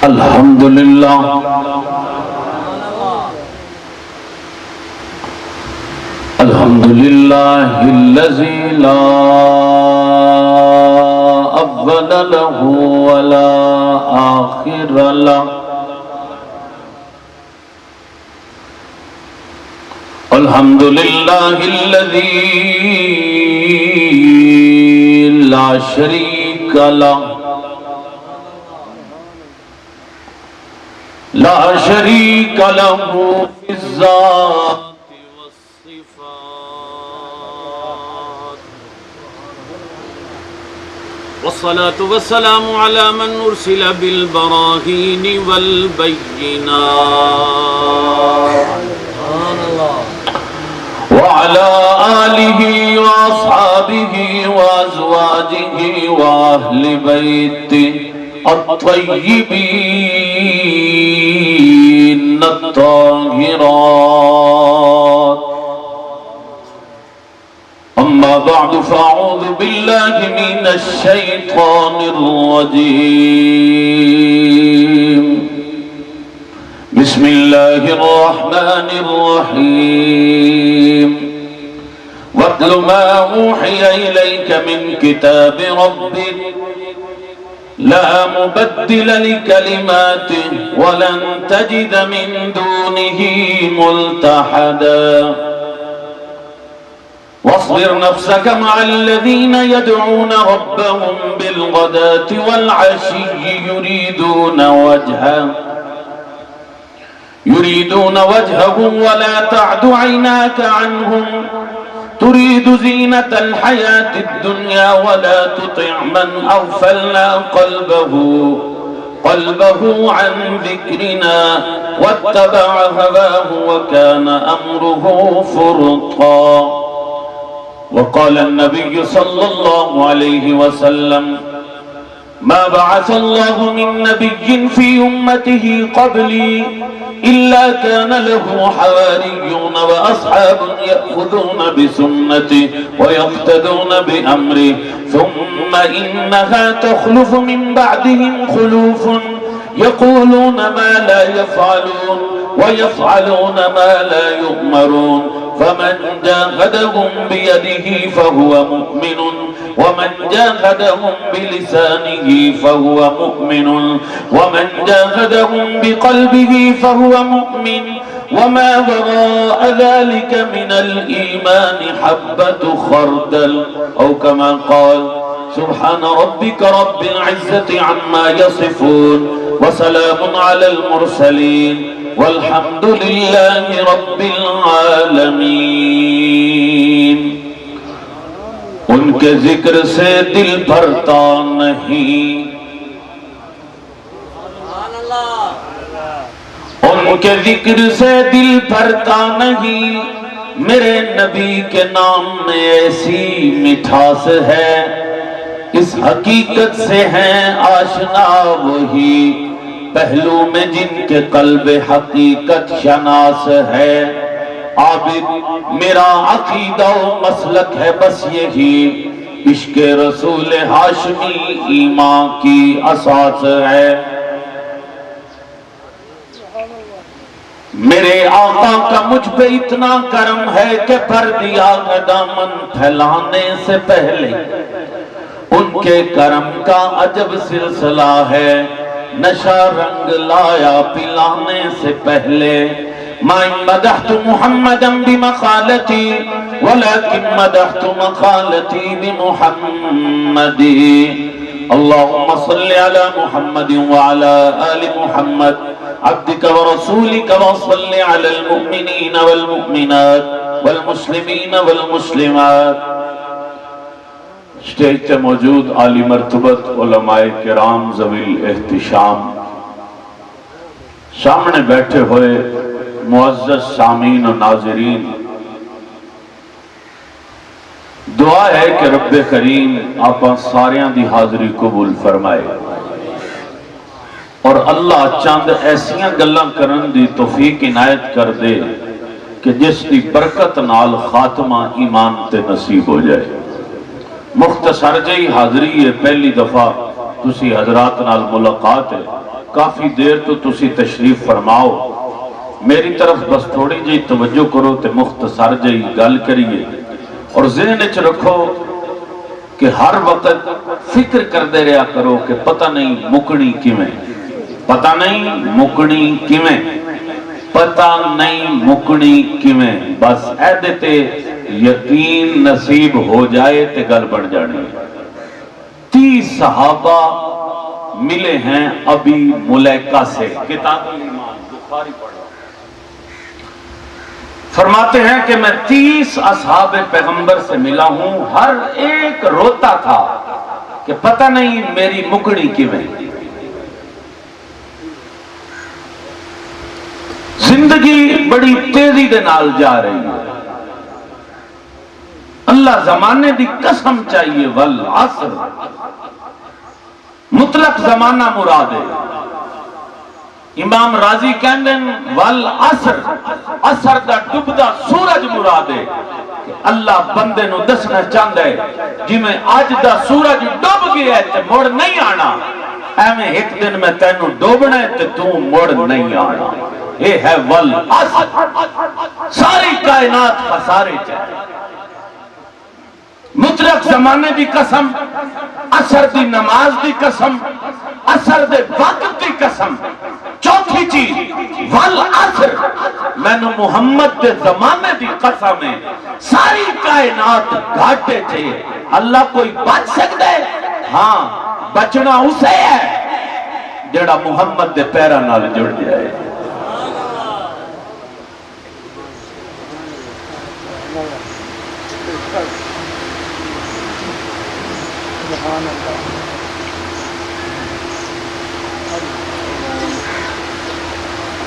الحمدللہ الحمدللہ الذی لا اول له ولا آخر له الحمدللہ الذی لا شریک له لا شریک له فی الذات والصلاة والسلام على من أرسل بالبراهين والبينات وعلى آله وأصحابه وأزواجه وأهل بيته الطيبين الطاهرات أما بعد فأعوذ بالله من الشيطان الرجيم بسم الله الرحمن الرحيم واتل ما أوحي إليك من كتاب ربك لا مبدل لكلماته ولن تجد من دونه ملتحدا واصبر نفسك مع الذين يدعون ربهم بالغداة والعشي يريدون وجهه ولا تعد عيناك عنهم تريد زينة الحياة الدنيا ولا تطع من أغفلنا قلبه عن ذكرنا واتبع هواه وكان أمره فرطا وقال النبي صلى الله عليه وسلم ما بعث الله من نبي في أمته قبلي إلا كان له حواريون وأصحاب يأخذون بسنته ويقتدون بأمره ثم إنها تخلف من بعدهم خلوف يقولون ما لا يفعلون ويفعلون ما لا يؤمرون فمن جاهدهم بيده فهو مؤمن ومن جاهدهم بلسانه فهو مؤمن ومن جاهدهم بقلبه فهو مؤمن وما وراء ذلك من الإيمان حبة خردل أو كما قال سبحان ربك رب العزة عما يصفون وسلام على المرسلين والحمد لله رب العالمین۔ ان کے ذکر سے دل بھرتا نہیں، ان کے ذکر سے دل بھرتا نہیں، میرے نبی کے نام میں ایسی مٹھاس ہے، اس حقیقت سے ہیں آشنا وہی پہلو میں جن کے قلب حقیقت شناس ہے۔ عابد میرا عقیدہ و مسلک ہے بس یہی، عشق رسول ہاشمی ایمان کی اساس ہے۔ میرے آقا کا مجھ پہ اتنا کرم ہے کہ بھر دیا دامن پھیلانے سے پہلے، ان کے کرم کا عجب سلسلہ ہے، نشہ رنگ لایا پلانے سے پہلے۔ ما مدحت محمدا بمقالتي ولكن مدحت مقالتي بمحمد۔ اللهم صل على محمد وعلى آل محمد عبدك ورسولك وصل على المؤمنين والمؤمنات والمسلمين والمسلمات۔ اسٹیج پہ موجود عالی مرتبت علماء کرام ذوی الاحتشام، سامنے بیٹھے ہوئے معزز سامعین و ناظرین، دعا ہے کہ رب کریم آپ ساریاں دی حاضری قبول فرمائے اور اللہ چند ایسیاں گلاں کرن دی توفیق عنایت کر دے کہ جس دی برکت نال خاتمہ ایمان تے نصیب ہو جائے۔ مختصر جی حاضری ہے، پہلی دفعہ تسی حضرات نال ملاقات ہے، کافی دیر تو تسی تشریف فرماؤ، میری طرف بس تھوڑی جی توجہ کرو تے مختصر جی گل کریے، اور ذہن وچ رکھو کہ ہر وقت فکر کردے رہا کرو کہ پتہ نہیں مکنی کیویں، پتہ نہیں مکنی کیویں، پتہ نہیں مکنی کیویں، بس ایدے تے یقین نصیب ہو جائے تے گل بن جانی ہے۔ 30 صحابہ ملے ہیں ابھی ملیکہ سے، کتاب الایمان بخاری پڑھا، فرماتے ہیں کہ میں 30 اصحاب پیغمبر سے ملا ہوں، ہر ایک روتا تھا کہ پتہ نہیں میری مکنی کیویں، زندگی بڑی تیزی دے نال جا رہی ہے، اللہ زمانے دی قسم چاہیے، والعصر مطلق زمانہ مراد ہے۔ امام راضی کہندے والعصر، عصر دا ڈبدا سورج مراد ہے، کہ اللہ بندے نو دسنا چاہندا ہے جی میں اج دا سورج ڈب گیا ہے تے مڑ نہیں آنا، ایویں ایک دن میں تینوں ڈوبنا ہے تے تو مڑ نہیں آنا، یہ ہے والعصر، ساری کائنات خسارے چاہے، مطلق زمانے دی قسم، عصر دی نماز دی قسم، عصر دے وقت دی قسم، چوتھی چیز والعصر، میں نے محمد دے زمانے دی قسم ہے، ساری کائنات گھاٹے چھے، اللہ کوئی بچ سکتا ہے؟ ہاں بچنا اسے ہے جڑا محمد دے پیرا نال جڑ جائے۔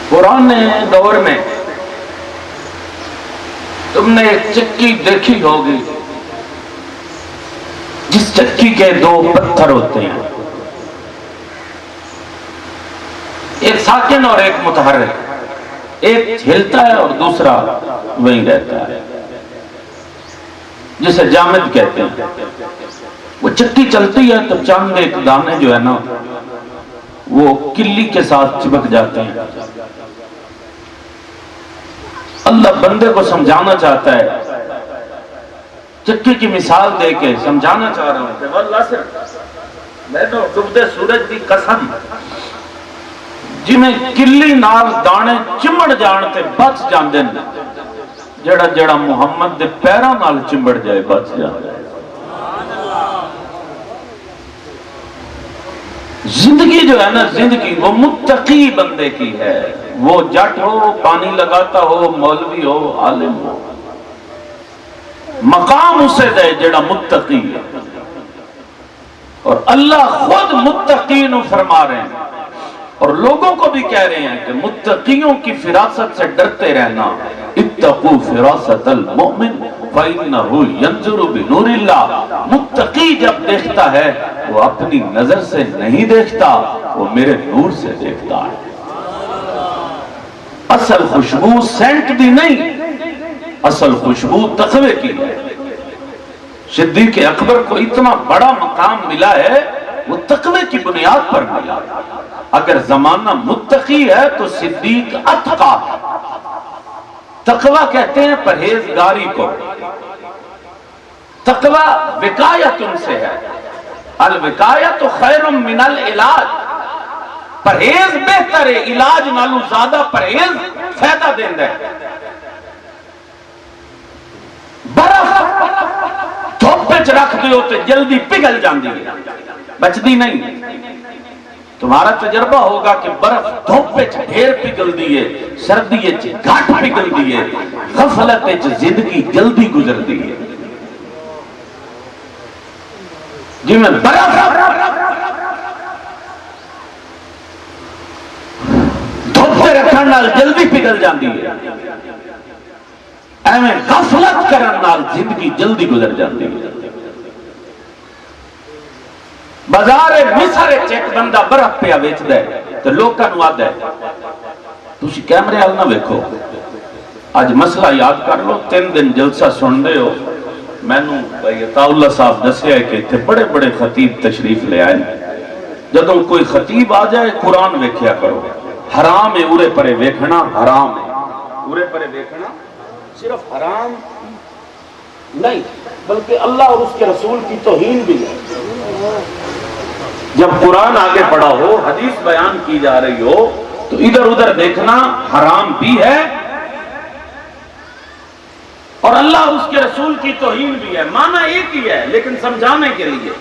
پرانے دور میں تم نے ایک چکی دیکھی ہوگی جس چکی کے 2 پتھر ہوتے ہیں، ایک ساکن اور ایک متحرک، ایک ہلتا ہے اور دوسرا وہیں رہتا ہے، جسے جامد کہتے ہیں۔ وہ چکی چلتی ہے تو چاند ایک دانے جو ہے نا وہ کلی کے ساتھ چپک جاتے ہیں۔ اللہ بندے کو سمجھانا چاہتا ہے، چکی کی مثال دے کے سمجھانا چاہ رہا ہوں کہ والعصر، میں تو ڈبدے سورج دی قسم، جی میں کلی نال دانے چمڑ جان تے بچ جاندے، جڑا جڑا محمد دے پیراں نال چمڑ جائے بچ جاندے۔ زندگی جو ہے نا، زندگی وہ متقی بندے کی ہے، وہ جٹ ہو، پانی لگاتا ہو، مولوی ہو، عالم ہو، مقام اسے دے جڑا متقی ہے، اور اللہ خود متقین فرما رہے ہیں، اور لوگوں کو بھی کہہ رہے ہیں کہ متقیوں کی فراست سے ڈرتے رہنا، اتقوا فراست المؤمن فإنه ينظر بنور اللہ، متقی جب دیکھتا ہے وہ اپنی نظر سے نہیں دیکھتا، وہ میرے نور سے دیکھتا ہے۔ اصل خوشبو سینٹ دی نہیں، اصل خوشبو تقوی کی ہے۔ صدیق اکبر کو اتنا بڑا مقام ملا ہے، وہ تقوی کی بنیاد پر ملا۔ اگر زمانہ متقی ہے تو صدیق اتقا ہے۔ تقوی کہتے ہیں پرہیزگاری کو، تقوی وقایت ان سے ہے، الوقایت خیر من العلاج، پرہیز بہتر ہے، علاج نالو زیادہ پرہیز فائدہ دیندہ ہے۔ برف دھوپ پہ رکھ دیو تو جلدی پگھل جاندی ہے، بچدی نہیں۔ تمہارا تجربہ ہوگا کہ برف دھوپ پہ ڈھیر پگھل دیئے، سردی گھاٹ پگھل دیئے، غفلت زندگی جلدی گزر دیئے۔ جی میں برف دھوپ پہ رکھن نال جلدی پگھل جاندی ہے، ایویں غفلت کرن نال زندگی جلدی گزر جاندی ہے۔ بازار مصر ایک بندہ برف پہ ویچدا ہے تو لوکاں نوں آدا ہے تسی کیمرے وال نہ ویکھو، اج مسئلہ یاد کر لو، 3 دن جلسہ سن دے ہو، مینوں بھائی عطا اللہ صاحب دسیا ہے کہ اتنے بڑے بڑے خطیب تشریف لے آئے، جدوں کوئی خطیب آ جائے قرآن ویکھیا کرو، حرام ہے اورے پرے ویکھنا، حرام ہے اورے پرے ویکھنا، صرف حرام نہیں بلکہ اللہ اور اس کے رسول کی توہین بھی ہے۔ جب قرآن آگے پڑھا ہو، حدیث بیان کی جا رہی ہو تو ادھر ادھر دیکھنا حرام بھی ہے اور اللہ اور اس کے رسول کی توہین بھی ہے۔ معنی ایک ہی ہے لیکن سمجھانے کے لیے،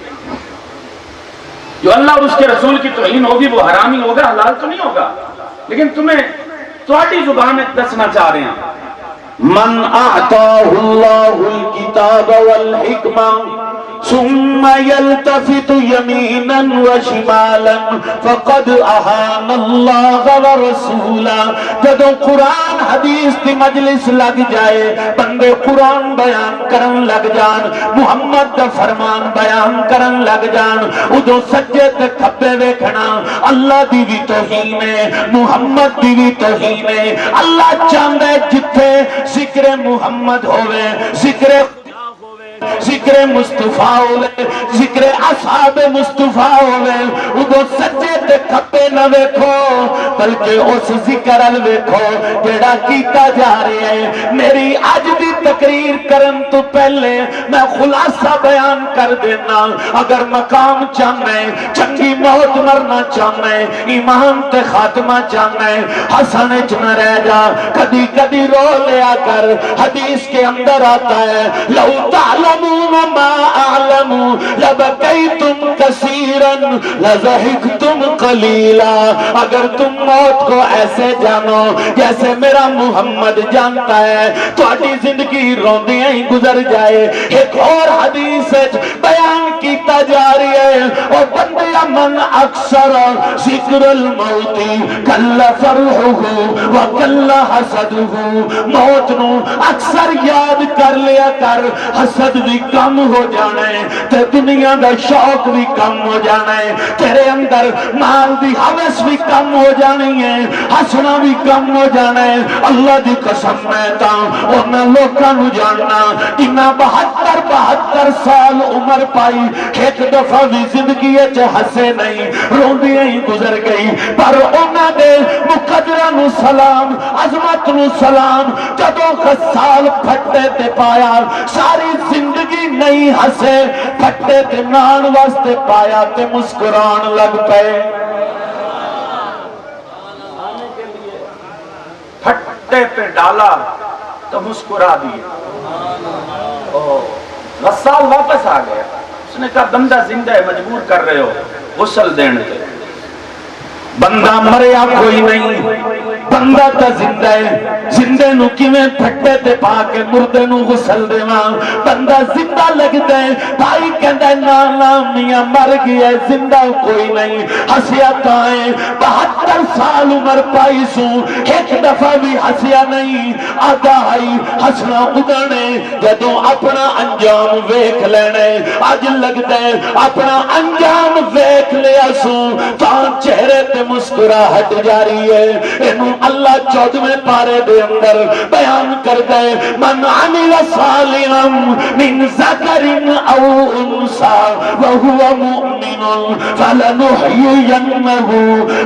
جو اللہ اور اس کے رسول کی توہین ہوگی وہ حرام ہی ہوگا، حلال تو نہیں ہوگا، لیکن تمہیں تھوڑی زبان میں دسنا چاہ رہے ہیں۔ من اعطاه الله الكتاب والحکمہ ثم يلتفت يمينا وشمالا فقد اهان الله ورسولا۔ جدوں قرآن حدیث کی مجلس لگ جائے، بندے قرآن بیان کرن لگ جان، محمد دا فرمان بیان کرن لگ جان، ادو سجے تے کھبے ویکھنا اللہ دی بھی توہین ہے، محمد دی بھی توہین ہے۔ اللہ چاہتا ہے جتھے ذکر محمد ہوئے، ذکر مصطفیٰ ہوئے، ذکر اصحاب مصطفیٰ ہوئے، ادھو سجے تے کھپے نہ ویکھو بلکہ اس ذکر ال ویکھو جیڑا کیتا جا رہا ہے۔ میری آج دی تقریر کرن تو پہلے میں خلاصہ بیان کر دینا، اگر مقام چاہنا ہے، چنگی موت مرنا چاہنا ہے، ایمان تے خاتمہ چاہنا ہے، حسن اچ نہ رہ جا، کدی کدی رو لیا کر۔ حدیث کے اندر آتا ہے لو تعلمون ما اعلم لبکیتم کثیرا لضحکتم قلیلا۔ اگر تم موت کو ایسے جانو جیسے میرا محمد جانتا ہے تو اٹھی زندگی روندیاں ہی گزر جائے۔ ایک اور حدیث بیان کیتا جا رہی ہے اور بندیا من اکثر ذکر الموت کل فرحہ وکل حسدہ۔ موت نو اکثر یاد کر لیا کر، حسد بھی کم ہو جانا ہے تے دنیا دا شوق بھی کم ہو جانا ہے، تیرے اندر مال دی حوث بھی کم ہو جانی ہے، ہسنا بھی کم ہو جانا ہے۔ اللہ دی قسم میں تا انہاں لوکاں نو جاننا جنہاں 72 سال عمر پائی، ایک دفعہ بھی زندگی وچ ہسے نہیں، روندیاں ہی گزر گئی، پر انہاں دے مقدراں نو سلام، عظمت نو سلام، جدوں سال پھٹے تے پایا ساری زندگی نہیں ہسے، پھٹے تے نان واسطے پایا تے مسکران لگ پے۔ پھٹے پہ ڈالا تو مسکرا دیے۔ غسال واپس آ گیا، اس نے کہا بندہ زندہ ہے، مجبور کر رہے ہو غسل دینے کے۔ بندہ مریا کوئی نہیں، بندہ تا زندہ ہے، زندے نو کیویں پھٹے تے پا کے مردے نو غسل دیواں؟ بندہ زندہ لگدا ہے، بھائی کہندا ہے نا نا میاں مر گیا، زندہ کوئی نہیں۔ ہسیا تائیں 72 سال عمر پائی سو، ایک دفعہ بھی ہسیا نہیں۔ آدھا آئی ہسنا اگانے جدوں اپنا انجام ویکھ لینے، اج لگدا ہے اپنا انجام ویکھ لیا سو تاں چہرے تے مسکراہٹ جاری ہے۔ انہوں اللہ 14ویں پارے دے اندر بیان کر دے من عمل صالحا من ذکر او انثى وهو مؤمن فلنحيينه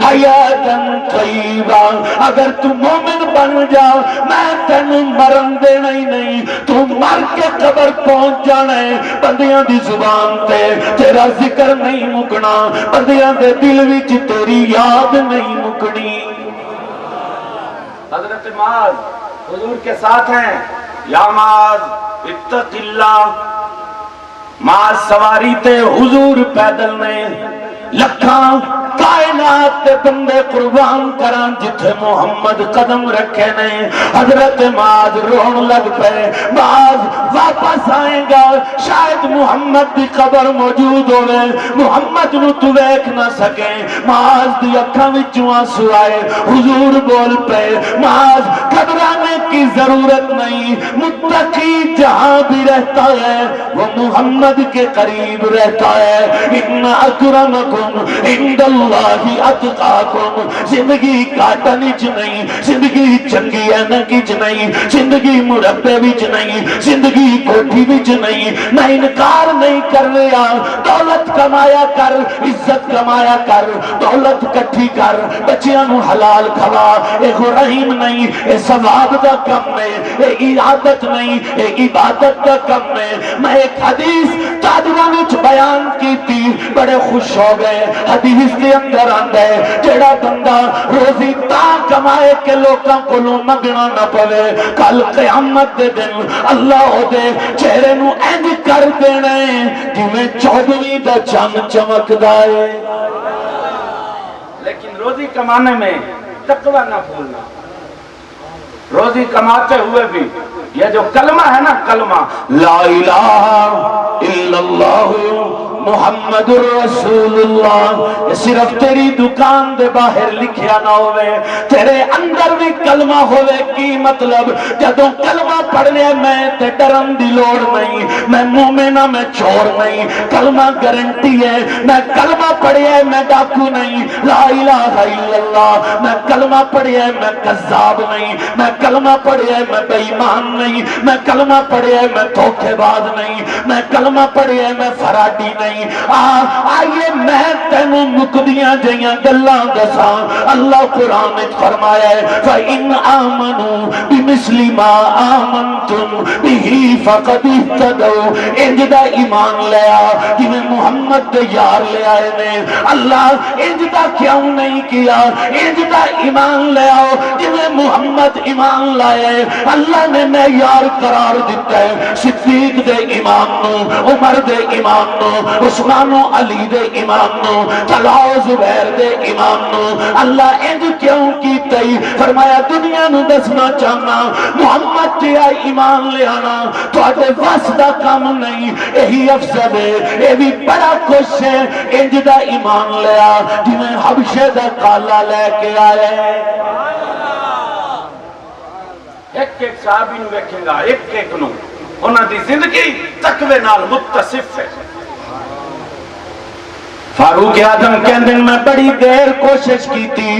حیاتا طیبا۔ اگر تو مومن بن جا میں تینوں مرن دینا ہی نہیں، تو مر کے قبر پہنچ جانا ہے۔ بندیاں دی زبان تے تیرا ذکر نہیں مکنا، بندیاں دے دل وچ تیری یاد نہیں مکنی۔ حضرت معاذ حضور کے ساتھ ہیں، یا معاذ اتق اللہ۔ معاذ سواری تے حضور پیدل نے، لکھاں کائنات تے بندے قربان کران جتھے محمد قدم رکھے نے۔ حضرت معاذ رون لگ پے، معاذ واپس آئیں گا، شاید محمد دی قبر موجود ہوئے، محمد نو تو ویکھ نہ سکے۔ معاذ دی اکھاں وچوں آنسو آئے، حضور بول پے معاذ گھبرانے کی ضرورت نہیں، متقی جہاں بھی رہتا ہے وہ محمد کے قریب رہتا ہے۔ ان اکرمکم اکرمکم عند اللہ اتقاکم. زندگی کاٹن وچ نہیں، زندگی چنگی اینک وچ نہیں، زندگی مربے وچ نہیں، زندگی کوٹھی وچ نہیں. میں انکار نہیں کر رہا، دولت کمایا کر، عزت کمایا کر، دولت کٹھی کر، بچیاں نو حلال کھوا، اے رحیم نہیں، اے ثواب دا کم ہے، اے عادت نہیں، اے عبادت دا کم ہے. میں ایک حدیث تاجروں وچ بیان کی تھی، بڑے خوش ہو گئے. حدیث کے اندر آندا ہے جڑا بندہ روزی تا کمائے کہ لوکاں کولوں منگنا نہ پوے، کل قیامت دے دن اللہ او دے چہرے نو انج کر دینا ہے جویں 14ویں دا چند چمکدا ہے. لیکن روزی کمانے میں تقوی نہ بھولنا. روزی کماتے ہوئے بھی یہ جو کلمہ ہے نا، کلمہ لا الہ الا اللہ محمد الرسول اللہ، یہ صرف تیری دکان دے باہر لکھیا نہ ہوئے، تیرے اندر بھی کلمہ ہوئے. کی مطلب جدوں کلمہ پڑھنے میں تے ڈرن دی لوڑ نہیں، میں مومن ہاں، میں چور نہیں. کلمہ گارنٹی ہے، میں کلمہ پڑھیا میں ڈاکو نہیں. لا الہ الا اللہ، میں کلمہ پڑھیا میں کذاب نہیں، میں کلمہ پڑھیا میں بے ایمان نہیں، میں کلمہ پڑھیا میں دھوکے باز نہیں، میں کلمہ پڑھیا میں فراڈی نہیں. آئیے میں تینوں مکدیاں جیاں گلاں دساں. اللہ قرآن وچ فرمایا ہے فَإِنْ آمَنُوا بِمِثْلِ مَا آمَنْتُمْ بِهِ فَقَدِ اهْتَدَوْا. انج دا ایمان لیا جویں محمد دے یار لے آئے نے. اللہ انج دا کیوں نہیں کیا؟ انج دا ایمان لے آؤ جویں محمد ایمان لائے. اللہ نے معیار قرار دیتا ہے صدیق دے ایمان نو، عمر دے ایمان نو، عثمان و علی دے ایمان نو، طلحہ و زبیر دے ایمان نو. اللہ انج کیوں کیتے؟ فرمایا دنیا نو دسنا چاہنا محمد جیا ایمان لے آنا تواڈے وس دا کام نہیں، یہی افضل ہے، یہ بھی بڑا کچھ ہے. انج دا ایمان لیا جویں حبشے دا کالا لے کے آئے. ایک ایک صحابی نو ویکھے گا، ایک ایک نو انہاں دی زندگی تقوی نال متصف ہے. فاروق اعظم کہندے میں بڑی دیر کوشش کی تھی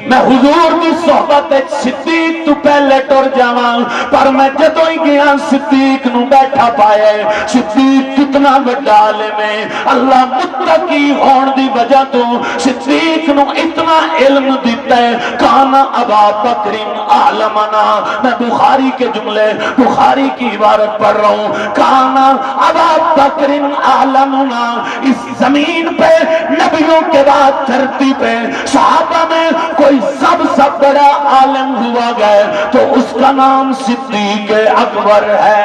میں حضور دی صحبت صدیق تو پہلے ٹر جاواں، پر میں جدوں ہی گیا صدیق نو بیٹھا پایا. صدیق کتنا بڑا عالم ہے، اللہ متقی ہون دی وجہ تو صدیق نو اتنا علم دیتا ہے. کانا ابا بکر عالمنا، میں بخاری کے جملے، بخاری کی عبارت پڑھ رہا ہوں. کانا ابا بکر عالمنا، اس زمین پہ نبیوں کے بعد دھرتی پہ صحابہ میں کوئی سب بڑا عالم ہوا گئے تو اس کا نام صدیق اکبر ہے.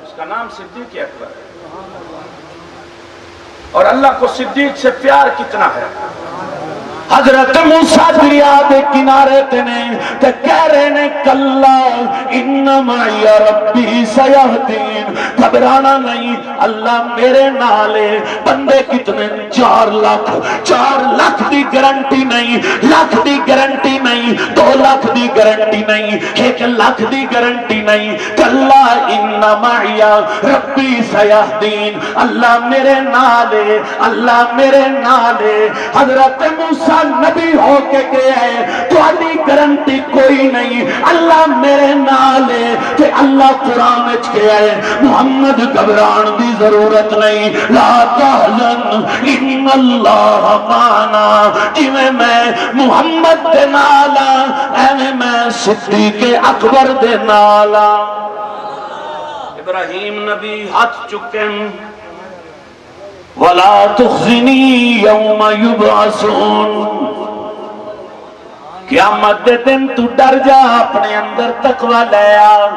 اس کا نام صدیق اکبر ہے. اور اللہ کو صدیق سے پیار کتنا ہے. حضرت موسیٰ دریا دے کنارے تنے تے کہہ رہے نے کلا انما یا ربی سیہدین، گھبرانا نہیں اللہ میرے نالے. بندے کتنے؟ 4 لاکھ دی گارنٹی نہیں، لاکھ دی گارنٹی نہیں، 2 لاکھ دی گارنٹی نہیں، 1 لاکھ دی گارنٹی نہیں. کلا انما یا ربی سیہدین، اللہ میرے نالے، اللہ میرے نالے. حضرت موسیٰ نبی ہو کے گیا ہے، تو علی گارنٹی کوئی نہیں، اللہ میرے نال ہے. کہ اللہ قرآن وچ گیا ہے محمد گھبران دی ضرورت نہیں. لا تحزن ان اللہ معنا، جویں میں محمد دے نال ایویں میں صدیق اکبر دے نال. ابراہیم نبی ہاتھ چکن وَلَا تُخْزِنِي يَوْمَ يُبْعَثُونَ، قیامت دے دن تو ڈر جا، اپنے اندر تقوی لے آ،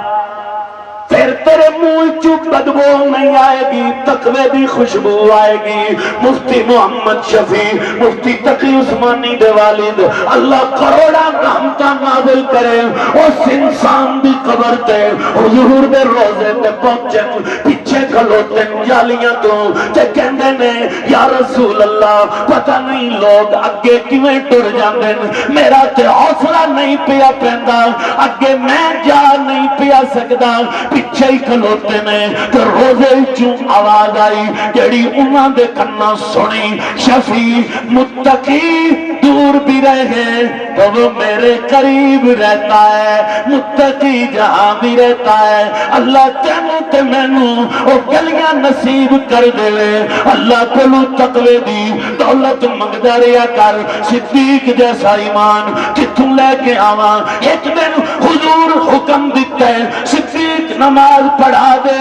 پھر تیرے منہ چو بدبو نہیں آئے گی، تقوی دی خوشبو آئے گی. مفتی محمد شفیع، مفتی تقی عثمانی دے والد، اللہ کروڑا رحمتاں نازل کرے. اس انسان دی قبر تے حضور دے روزے تے پہنچن، پیچھے پیچھے کھلوتے جالیاں تو تے کہندے نے یا رسول اللہ پتہ نہیں لوگ اگے کیویں ٹر جاندے میرا تے حوصلہ نہیں پیا پیندا اگے میں جا نہیں پیا سکدا پیچھے ہی کھلوتے نے تے روزے چوں آواز آئی جڑی انہاں دے کنا سنی شفیع متقی دور بھی رہے تو وہ میرے قریب رہتا ہے متقی جہاں بھی رہتا ہے اللہ تینوں تے مینوں او گلیاں نصیب کر دے اللہ کولو تقوی دی دولت منگدا رہیا کر صدیق جیسا ایمان کتھوں لے کے آواں ایک دن حضور حکم دیتا ہے صدیق نماز پڑھا دے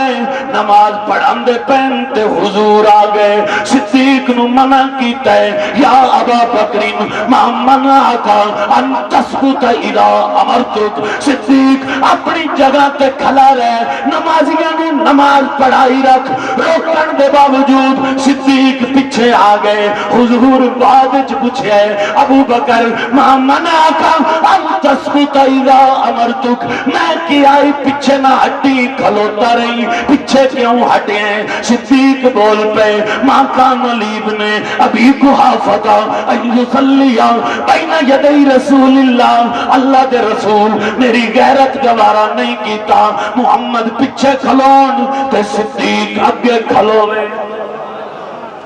نماز پڑھان دے پین تے حضور آ گئے صدیق نو منع کیتا ہے یا ابا بکرین ما منعک ان تسکت اذا امرتک صدیق اپنی جگہ تے کھلا رہے نمازیاں نو نماز پڑھائی رکھ روکن دے باوجود صدیق پیچھے آ گئے حضور بعد وچ پوچھے ابو بکر ما منعک ان تسکت اذا امرتک میں کیا ہی پیچھے نہ ہٹی کھلوتا رہی پیچھے کیوں ہٹے ہیں صدیق بول پے ماں کان علیب نے ابھی قحافہ ان یصلیا بین یدی رسول اللہ اللہ دے رسول میری غیرت گوارا نہیں کیتا محمد پیچھے کھلون تے صدیق اگے کھلوے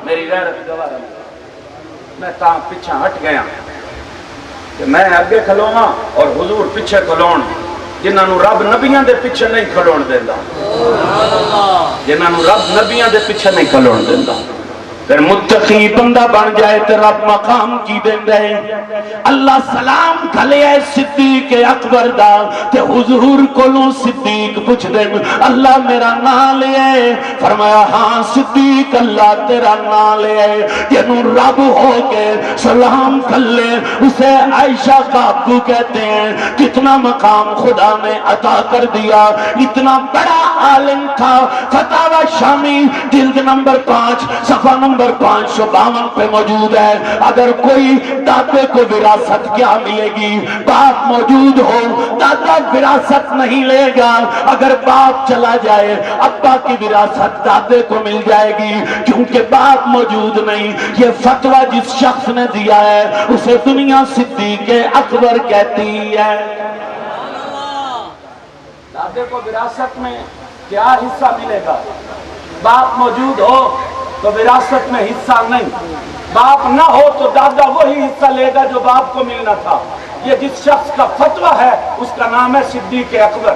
میری غیرت گوارا میں تا پیچھے ہٹ گیا کہ میں اگے کھلواں اور حضور پیچھے کھلون جنہاں نو رب نبیاں دے پیچھے نہیں کھلون دیندا جنہاں نو رب نبیاں دے پیچھے نہیں کھلون دیندا پھر متقی بندہ بن جائے تو رب مقام کی دیں گے اللہ سلام کھلے ہے صدیق اکبر دا تے حضور کولوں صدیق پوچھ دیں اللہ میرا نام لے فرمایا ہاں صدیق اللہ تیرا نام لے جنہوں رب ہو کے سلام کھلے اسے عائشہ کا ابو کہتے ہیں کتنا مقام خدا نے عطا کر دیا اتنا بڑا عالم تھا فتاوی شامی جلد نمبر 5 صفحہ نمبر 552 پہ موجود ہے اگر کوئی دادے کو وراثت کیا ملے گی باپ موجود ہو دادا وراثت نہیں لے گا اگر باپ چلا جائے ابا کی وراثت دادے کو مل جائے گی کیونکہ باپ موجود نہیں یہ فتویٰ جس شخص نے دیا ہے اسے دنیا صدیق اکبر کہتی ہے دادے کو وراثت میں کیا حصہ ملے گا باپ موجود ہو تو وراثت میں حصہ نہیں باپ نہ ہو تو دادا وہی حصہ لے گا جو باپ کو ملنا تھا یہ جس شخص کا فتویٰ ہے اس کا نام ہے صدیق اکبر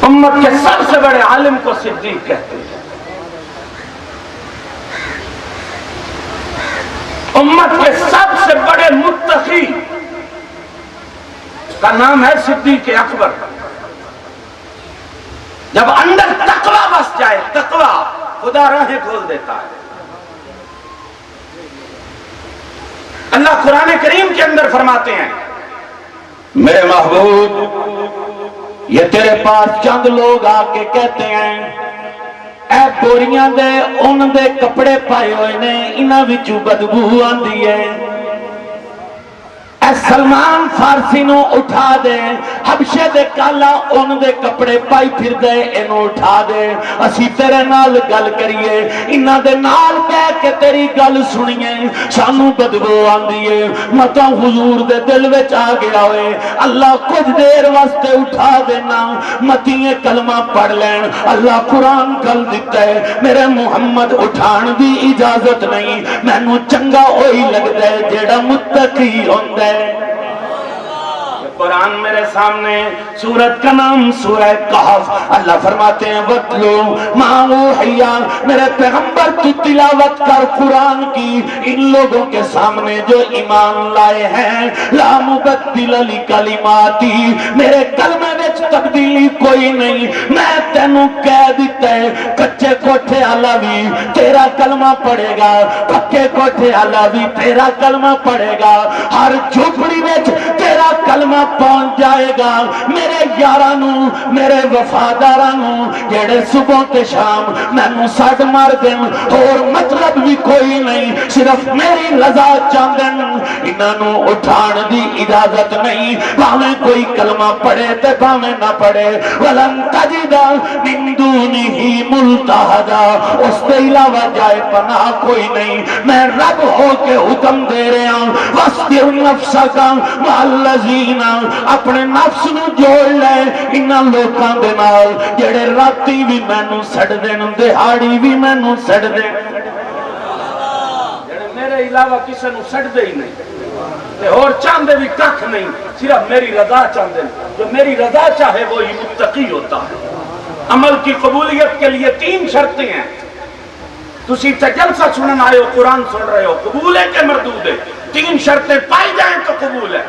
امت کے سب سے بڑے عالم کو صدیق کہتے ہیں امت کے سب سے بڑے متقی کا نام ہے صدیق اکبر جب اندر تقوی بس جائے تقوی خدا راہیں کھول دیتا ہے اللہ قرآن کریم کے اندر فرماتے ہیں میرے محبوب یہ تیرے پاس چند لوگ آ کے کہتے ہیں اے بوریاں دے ان دے کپڑے پائے ہوئے نے انہاں وچوں بدبو آندی ہے اے سلمان فارسی نو اٹھا دے حبشے دے کالا ان دے کپڑے پائی پھر دے انو اٹھا دے اسی تیرے نال گل کریے انہ دے نال کہہ کے تیری گل سنیے سانو بدبو آندیے مطا حضور دے دل وچ آ گیا ہوئے اللہ کچھ دیر واسطے اٹھا دینا متیے کلمہ پڑھ لین اللہ قرآن کل دیتا ہے میرے محمد اٹھان دی اجازت نہیں میں نو چنگا ہوئی لگ دے جیڑا متقی ہوندے قرآن میرے سامنے سورت کا نام سورہ کہف اللہ فرماتے ہیں وَاتْلُو مَا أُوحِیَ میرے پیغمبر تو تلاوت کر قرآن کی ان لوگوں کے سامنے جو ایمان لائے ہیں لا مبدل لکلماتی میرے کلمے وچ تبدیلی کوئی نہیں میں تینوں کہہ دیتا ہے کچے کوٹھے والا بھی تیرا کلمہ پڑھے گا پکے کوٹھے والا بھی تیرا کلمہ پڑھے گا ہر جھوپڑی وچ تیرا کلمہ پہنچ جائے گا میرے یارانوں میرے وفادارانوں جڑے صبح تے شام مینوں سڈ مار دین اور مطلب بھی کوئی نہیں صرف میری رضا چاہندن انہاں اٹھان دی اجازت نہیں بھاویں کوئی کلمہ پڑھے تے بھاویں نہ پڑھے ولن تجد من دونہ ملتحدا اس کے علاوہ جائے پناہ کوئی نہیں میں رب ہو کے حکم دے رہا ہوں وَاسْبِرْ نَفْسَكَ مَعَ الَّذِينَ اپنے نفس نو جوڑ لے انہاں لوکاں دے نال جڑے راتی بھی مینوں سڑ دین دہاڑی بھی مینوں سڑ دین جڑے میرے علاوہ کسی نو سڑ دے ہی نہیں تے اور چاندے بھی ککھ نہیں صرف میری رضا چاندے جو میری رضا چاہے وہی متقی ہوتا ہے عمل کی قبولیت کے لیے 3 شرطیں ہیں تسی جلسہ سنن آئے ہو قرآن سن رہے ہو قبول ہے کہ مردود ہے 3 شرطیں پائی جائیں تو قبول ہے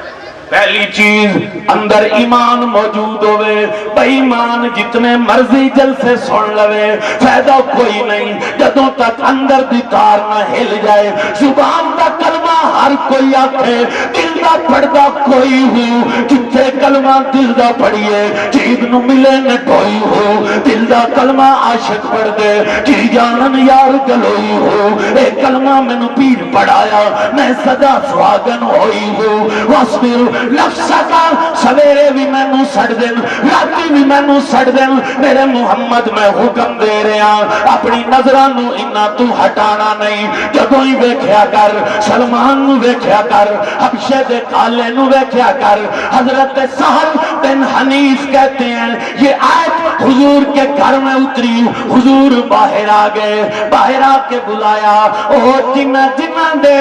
پہلی چیز اندر ایمان موجود ہوئے بے ایمان جتنے مرضی جلسے سن لوے فائدہ کوئی نہیں جدوں تک اندر دی تار نہ ہل جائے زبان دا کلمہ ہر کوئی آکھے دل دا پڑھدا کوئی ہو جتھے کلمہ دل دا پڑھیے چیز نو ملے نہ کوئی ہو دل دا کلمہ عاشق پڑھ دے جی جانن یار گلوئی ہو اے کلمہ میں نو پیر پڑھایا میں صدا سواگن ہوئی ہو واسبر لفظہ کا سویرے بھی میں نو سڑ دن راتی بھی میں نو سڑ دن میرے محمد میں حکم دے رہا اپنی نظرانو انہا تو ہٹانا نہیں جدوں ہی ویکھیا کر سلمان نو ویکھیا کر حبشے دے کالے نو ویکھیا کر حضرت سہل بن حنیف کہتے ہیں یہ آیت حضور کے گھر میں اتری حضور باہر آگئے باہر آکے بلایا اوہ جنہ جنہ دے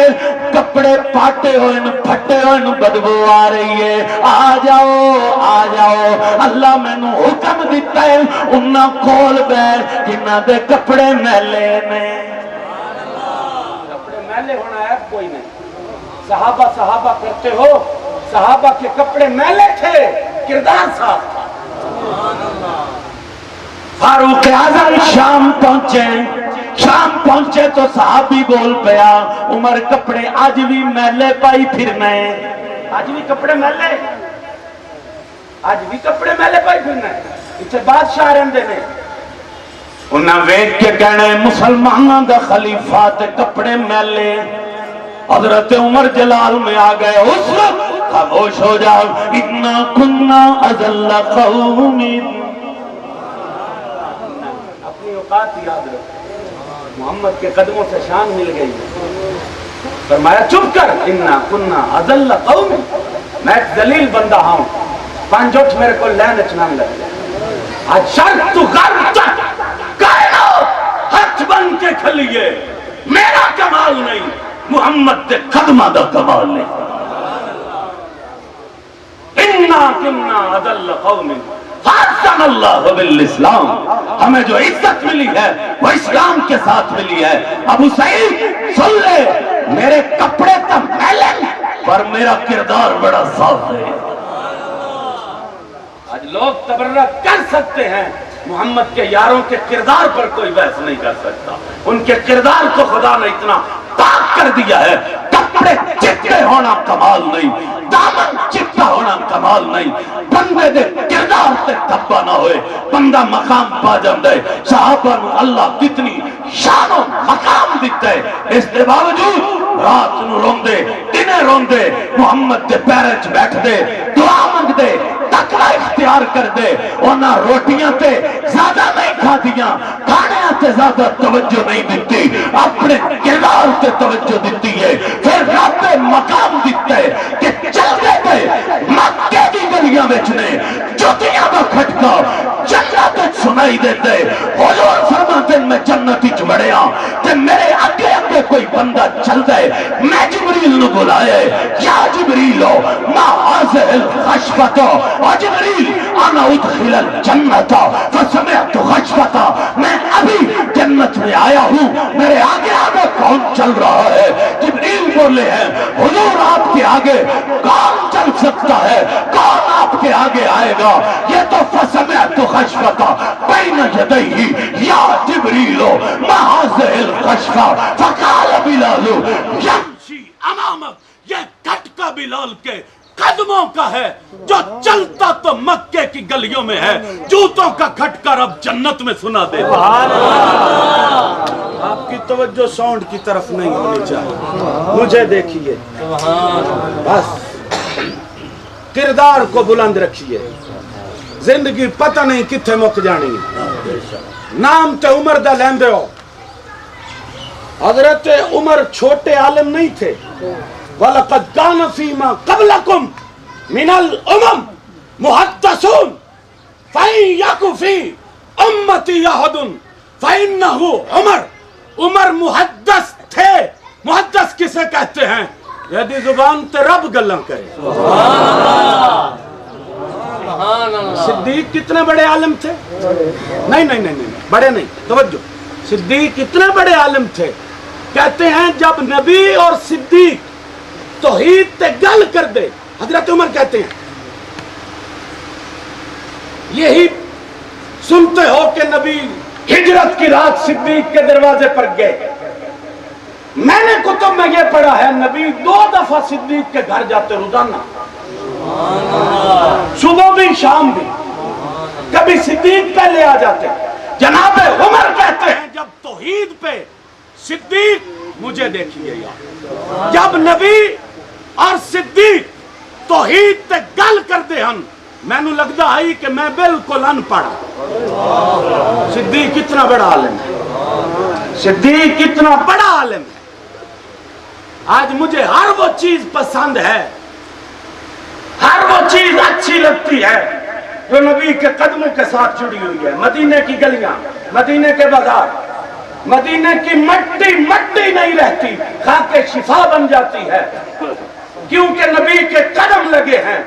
کپڑے پاٹے ہوئے پھٹے ہوئے بدبو آ رہی ہے آ جاؤ اللہ میں نو حکم دیتا ہے انہاں کول بیٹھ جنہ دے کپڑے میلے نے کپڑے میلے ہونا ہے کوئی نہیں صحابہ کرتے ہو صحابہ کے کپڑے میلے تھے کردار صاف تھا فاروق اعظم شام پہنچے تو صحابی بول پیا عمر کپڑے آج بھی میلے پائی پھرنا ہے آج بھی کپڑے میلے پائی پھرنا ہے اتھے بادشاہ رہندے نے انہاں ویکھ کے کہنے مسلماناں دا خلیفہ تے کپڑے میلے حضرت عمر جلال میں آ گئے اس وقت خاموش ہو جاؤ اتنا کننا اذل قوم اپنی اوقات یاد رکھو محمد کے قدموں سے شان مل گئی فرمایا چپ کر انا کننا اذل قوم میں ایک ذلیل بندہ ہوں 5 اٹھ میرے کو لین اچنان لگے آج شرط تو غرب تک کائنات ہاتھ بن کے کھلیے میرا کمال نہیں محمد دے قدمہ دا کمال نہیں انا کننا اذل قوم فَأَعْزَمَ اللَّهُ بِالْإِسْلَامِ ہمیں جو عزت ملی ہے وہ اسلام کے ساتھ ملی ہے ابو سعید سن لے میرے کپڑے تب میلے پر میرا کردار بڑا صاف ہے آج لوگ تبرک کر سکتے ہیں محمد کے یاروں کے کردار پر کوئی بحث نہیں کر سکتا ان کے کردار کو خدا نے اتنا پاک کر دیا ہے کپڑے چٹے ہونا کمال نہیں دامن چٹا ہونا کمال نہیں بندے دے کردار تے تبا نہ ہوئے بندہ مقام پا جاندے صحابہ نو اللہ کتنی شان و مقام دیتا ہے اس دے باوجود رات نو روندے دنے روندے محمد دے پیرچ بیٹھ دے دعا منگ دے تقوی اختیار کر دے اونا روٹیاں تے زیادہ نہیں کھا دیاں کھانے تے زیادہ توجہ نہیں دیتی اپنے کردار تے توجہ دیتی ہے پھر رب مقام دیتا ہے کہ چل دے تھے مکے کی گلیاں بیچنے جوتیاں کا کھٹکا جنت سنائی دیتے حضور فرماتے میں جنتی چبڑیا کہ میرے اگے اگے کوئی بندہ چل دے میں جبریل نو بلائے یا جبریلو ما حاضر الخشبتو جبریل انا ادخل الجنت فسمعت خشبتا میں ابھی جنت میں آیا ہوں میرے آگے آگے کون چل رہا ہے جبریل بولے ہیں حضور آپ کے آگے کون چل سکتا ہے کون آپ کے آگے آئے گا یہ تو فسمعت خشبتا بین یدیہ یا جبریلو ما حاضر الخشبہ فقال بلالو یمشی امامک یہ کھٹکا بلال کے قدموں کا ہے جو چلتا تو مکے کی گلیوں میں ہے، جوتوں کا کھٹکر اب جنت میں سنا دے۔ آپ کی توجہ ساؤنڈ کی طرف نہیں ہونی چاہیے، مجھے دیکھیے، بس کردار کو بلند رکھیے، زندگی پتہ نہیں کتنے مک جانی ہے۔ نام تے عمر دا لیندے ہو، حضرت عمر چھوٹے عالم نہیں تھے۔ وَلَقَدْ كَانَ فِي مَا قَبْلَكُمْ مِنَ الْأُمَمِ مُحَدَّثُونَ فَإِنْ يَكُ فِي أُمَّتِي أَحَدٌ فَإِنَّهُ عمر۔ عمر محدث تھے۔ محدث کسے کہتے ہیں؟ یدی زبان تے رب گلاں کرے۔ صدیق کتنے بڑے عالم تھے؟ نہیں بڑے نہیں، توجہ، صدیق کتنے بڑے عالم تھے؟ کہتے ہیں جب نبی اور صدیق توحید تے گل کر دے، حضرت عمر کہتے ہیں یہی سنتے ہو کہ نبی ہجرت کی رات صدیق کے دروازے پر گئے۔ میں نے کتب میں یہ پڑھا ہے نبی 2 دفعہ صدیق کے گھر جاتے روزانہ، صبح بھی شام بھی، کبھی صدیق پہلے آ جاتے۔ جناب عمر کہتے ہیں جب توحید پہ صدیق، مجھے دیکھیے یار، جب نبی اور صدیق توحید تے گل کرتے ہیں، میں نو لگدا ہے کہ میں بالکل ان پڑھا۔ صدیق کتنا بڑا عالم ہے، صدیق کتنا بڑا عالم ہے۔ آج مجھے ہر وہ چیز پسند ہے، ہر وہ چیز اچھی لگتی ہے جو نبی کے قدموں کے ساتھ جڑی ہوئی ہے۔ مدینے کی گلیاں، مدینے کے بازار، مدینے کی مٹی مٹی نہیں رہتی، خاک شفا بن جاتی ہے، کیونکہ نبی کے قدم لگے ہیں۔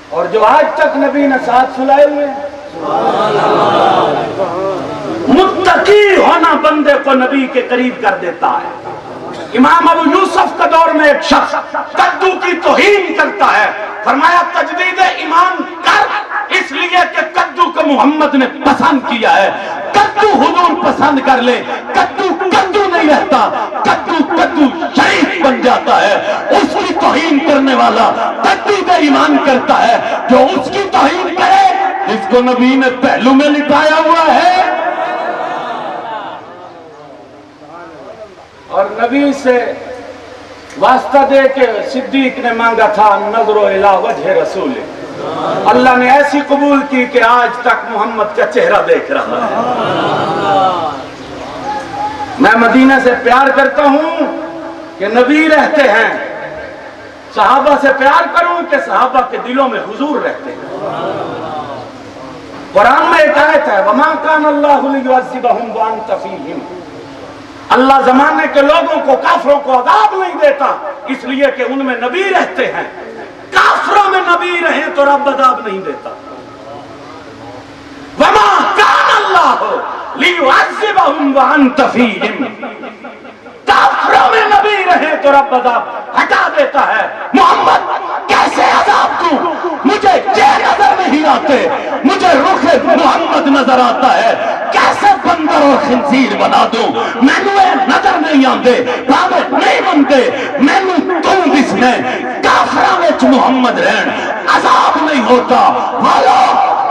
اور جو آج تک نبی نے ساتھ سلائے ہوئے ہیں، متقی ہونا بندے کو نبی کے قریب کر دیتا ہے۔ امام ابو یوسف کا دور میں ایک شخص کدو کی توہین کرتا ہے، فرمایا تجدید ایمان کر، اس لیے کہ کدو کو محمد نے پسند کیا ہے۔ کدو حضور پسند کر لے، کدو کدو نہیں رہتا، کدو کدو شریف بن جاتا ہے۔ اس کی توہین کرنے والا کدو کا ایمان کرتا ہے، جو اس کی توہین کرے اس کو نبی نے پہلو میں لٹایا ہوا ہے۔ اور نبی سے واسطہ دے کے صدیق نے مانگا تھا نظر الی وجہ رسول، اللہ نے ایسی قبول کی کہ آج تک محمد کا چہرہ دیکھ رہا ہے۔ میں مدینہ سے پیار کرتا ہوں کہ نبی رہتے ہیں، صحابہ سے پیار کروں کہ صحابہ کے دلوں میں حضور رہتے ہیں۔ قرآن میں ایک آیت ہے وَمَا كَانَ اللَّهُ لِيُعَذِّبَهُمْ وَأَنْتَ فِيهِمْ، اللہ زمانے کے لوگوں کو، کافروں کو عذاب نہیں دیتا اس لیے کہ ان میں نبی رہتے ہیں۔ کافروں میں نبی رہیں تو رب عذاب نہیں دیتا۔ وَمَا كَانَ اللَّهُ لِيُعَذِّبَهُمْ وَأَنْتَ فِيهِمْ، کافروں میں نبی رہیں تو رب عذاب ہٹا دیتا ہے۔ محمد کیسے عذاب دوں؟ مجھے یہ نظر نہیں آتے، مجھے رخ محمد نظر آتا ہے۔ کیسے بندر اور خنزیر بنا دوں؟ مینو نظر نہیں آتے، بابے نہیں بنتے، مینو تم جس میں کافراں وچ محمد رہن عذاب نہیں ہوتا۔ والو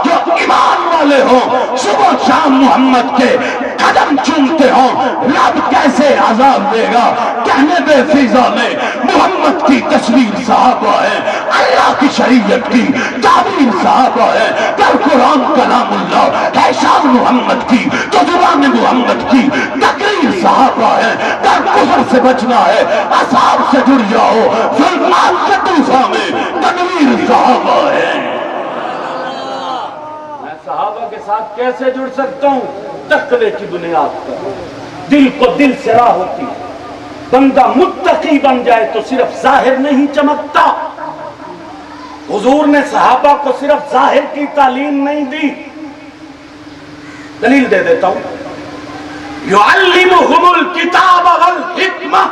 جو ایمان والے ہوں صبح شام محمد کے قدم چومتے ہوں، رب کیسے عذاب دے گا؟ کہنے دے فضا میں محمد کی تصویر صحابہ ہے، اللہ کی شریعت کی تعبیر صحابہ ہے، در قرآن کلام اللہ ہے شان محمد کی تو زبان محمد کی تقریر صحابہ ہے۔ در کفر سے بچنا ہے اصحاب سے جڑ جاؤ، ظلمات کے طوفان میں تنویر صحابہ ہے۔ میں صحابہ کے ساتھ کیسے جڑ سکتا ہوں؟ تقوی کی بنیاد پر، دل کو دل سے راہ ہوتی ہے۔ بندہ متقی بن جائے تو صرف ظاہر نہیں چمکتا۔ حضور نے صحابہ کو صرف ظاہر کی تعلیم نہیں دی، دلیل دے دیتا ہوں، یعلمہم الکتاب والحکمہ،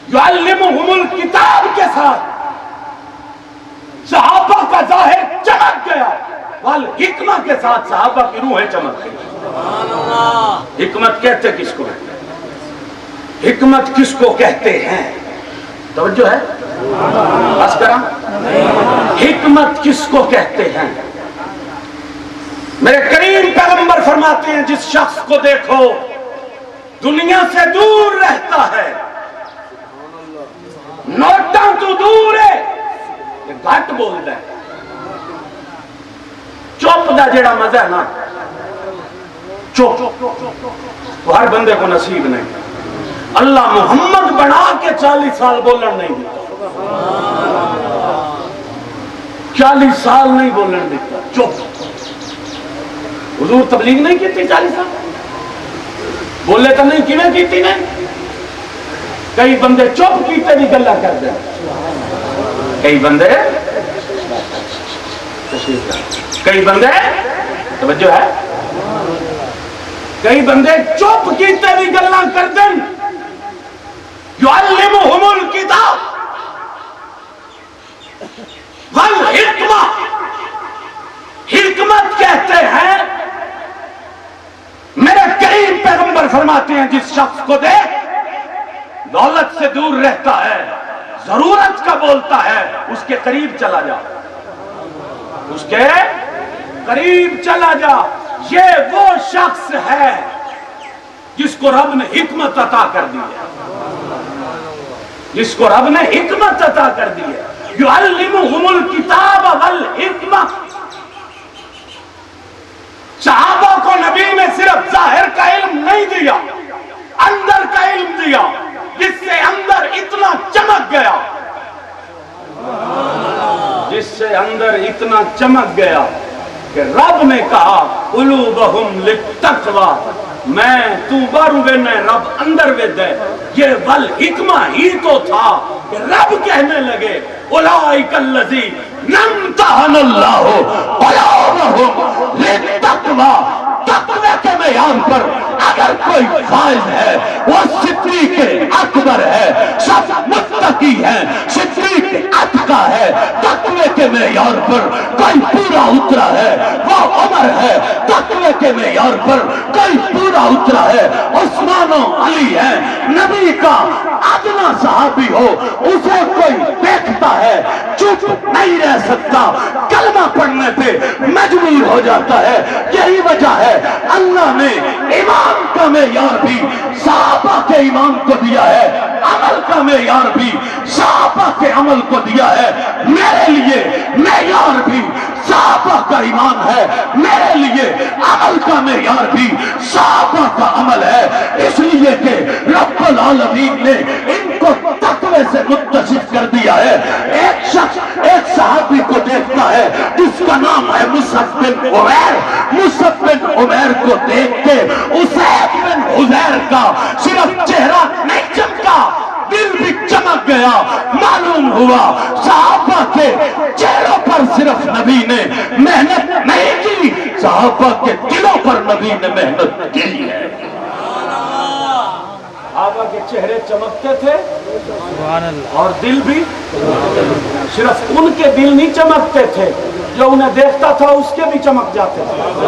یعلمہم الکتاب کے ساتھ صحابہ کا ظاہر چمک گیا، والحکمہ کے ساتھ صحابہ کی روحیں چمک گئی۔ حکمت کہتے کس کو؟ حکمت کس کو کہتے ہیں؟ توجہ ہے؟ بس کرا، حکمت کس کو کہتے ہیں؟ میرے کریم پیغمبر فرماتے ہیں جس شخص کو دیکھو دنیا سے دور رہتا ہے، نوٹاں تو دور ہے، یہ گھٹ بولتا ہے، چپ دا جڑا مزہ ہے نا، چپ تو ہر بندے کو نصیب نہیں۔ اللہ محمد بنا کے 40 سال بولن نہیں دیتا، 40 سال نہیں بولن دیتا، چپ۔ حضور تبلیغ نہیں کی تھی 40 سال، بولے تو نہیں کیویں کیتی نے؟ کئی بندے چپ کیتے بھی گلا کر دیں، کئی بندے توجہ ہے، کئی بندے چپ کیتے بھی گلا کر دیں۔ یعلمہم الکتاب والحکمہ، حکمت کہتے ہیں، میرے کریم پیغمبر فرماتے ہیں جس شخص کو دیکھ دولت سے دور رہتا ہے، ضرورت کا بولتا ہے، اس کے قریب چلا جا، اس کے قریب چلا جا۔ یہ وہ شخص ہے جس کو رب نے حکمت عطا کر دی ہے، جس کو رب نے حکمت عطا کر دی ہے۔ یعلمہم الکتاب والحکمہ، صحابہ کو نبی نے صرف ظاہر کا علم نہیں دیا، اندر کا علم دیا، جس سے اندر اتنا چمک گیا، جس سے اندر اتنا چمک گیا کہ رب نے کہا قلوبہم للتقوی، میں تو بارو وینے رب اندر وید ہے۔ یہ والحکمہ ہی تو تھا کہ رب کہنے لگے اولئک الذین امتحن اللہ قلوبہم للتقوی، تقوی کے معیار پر اگر کوئی فائز ہے وہ صدیق اکبر ہے، سب متقی ہیں، صدیق اتقا ہے۔ تقوی کے معیار پر کوئی پورا اترا ہے وہ عمر ہے، تقوی کے معیار پر کوئی پورا اترا ہے عثمان و علی ہے۔ نبی کا ادنا صحابی ہو اسے کوئی دیکھتا ہے چپ نہیں رہ سکتا، کلمہ پڑھنے پہ مجبور ہو جاتا ہے۔ یہی وجہ ہے اللہ نے ایمان کا معیار بھی صحابہ کے ایمان کو دیا ہے، عمل کا معیار بھی صحابہ کے عمل کو دیا ہے۔ میرے لیے معیار بھی صحابہ کا ایمان ہے، میرے لیے عمل کا معیار بھی صحابہ کا عمل ہے، اس لیے کہ رب العالمین نے ان کو تقوی سے متصف کر دیا ہے۔ ایک شخص ایک صحابی کو دیکھتا ہے جس کا نام ہے مصعب بن عمیر، مصعب بن عمیر کو دیکھ کے اسید بن حضیر کا صرف چہرہ نہیں چمکا، دل بھی چمک گیا۔ معلوم ہوا صحابہ کے چہروں پر صرف نبی نے محنت نہیں کی، صحابہ کے دلوں پر نبی نے محنت کی ہے۔ صحابہ کے چہرے چمکتے تھے اور دل بھی، صرف ان کے دل نہیں چمکتے تھے، جو انہیں دیکھتا تھا اس کے بھی چمک جاتے تھے۔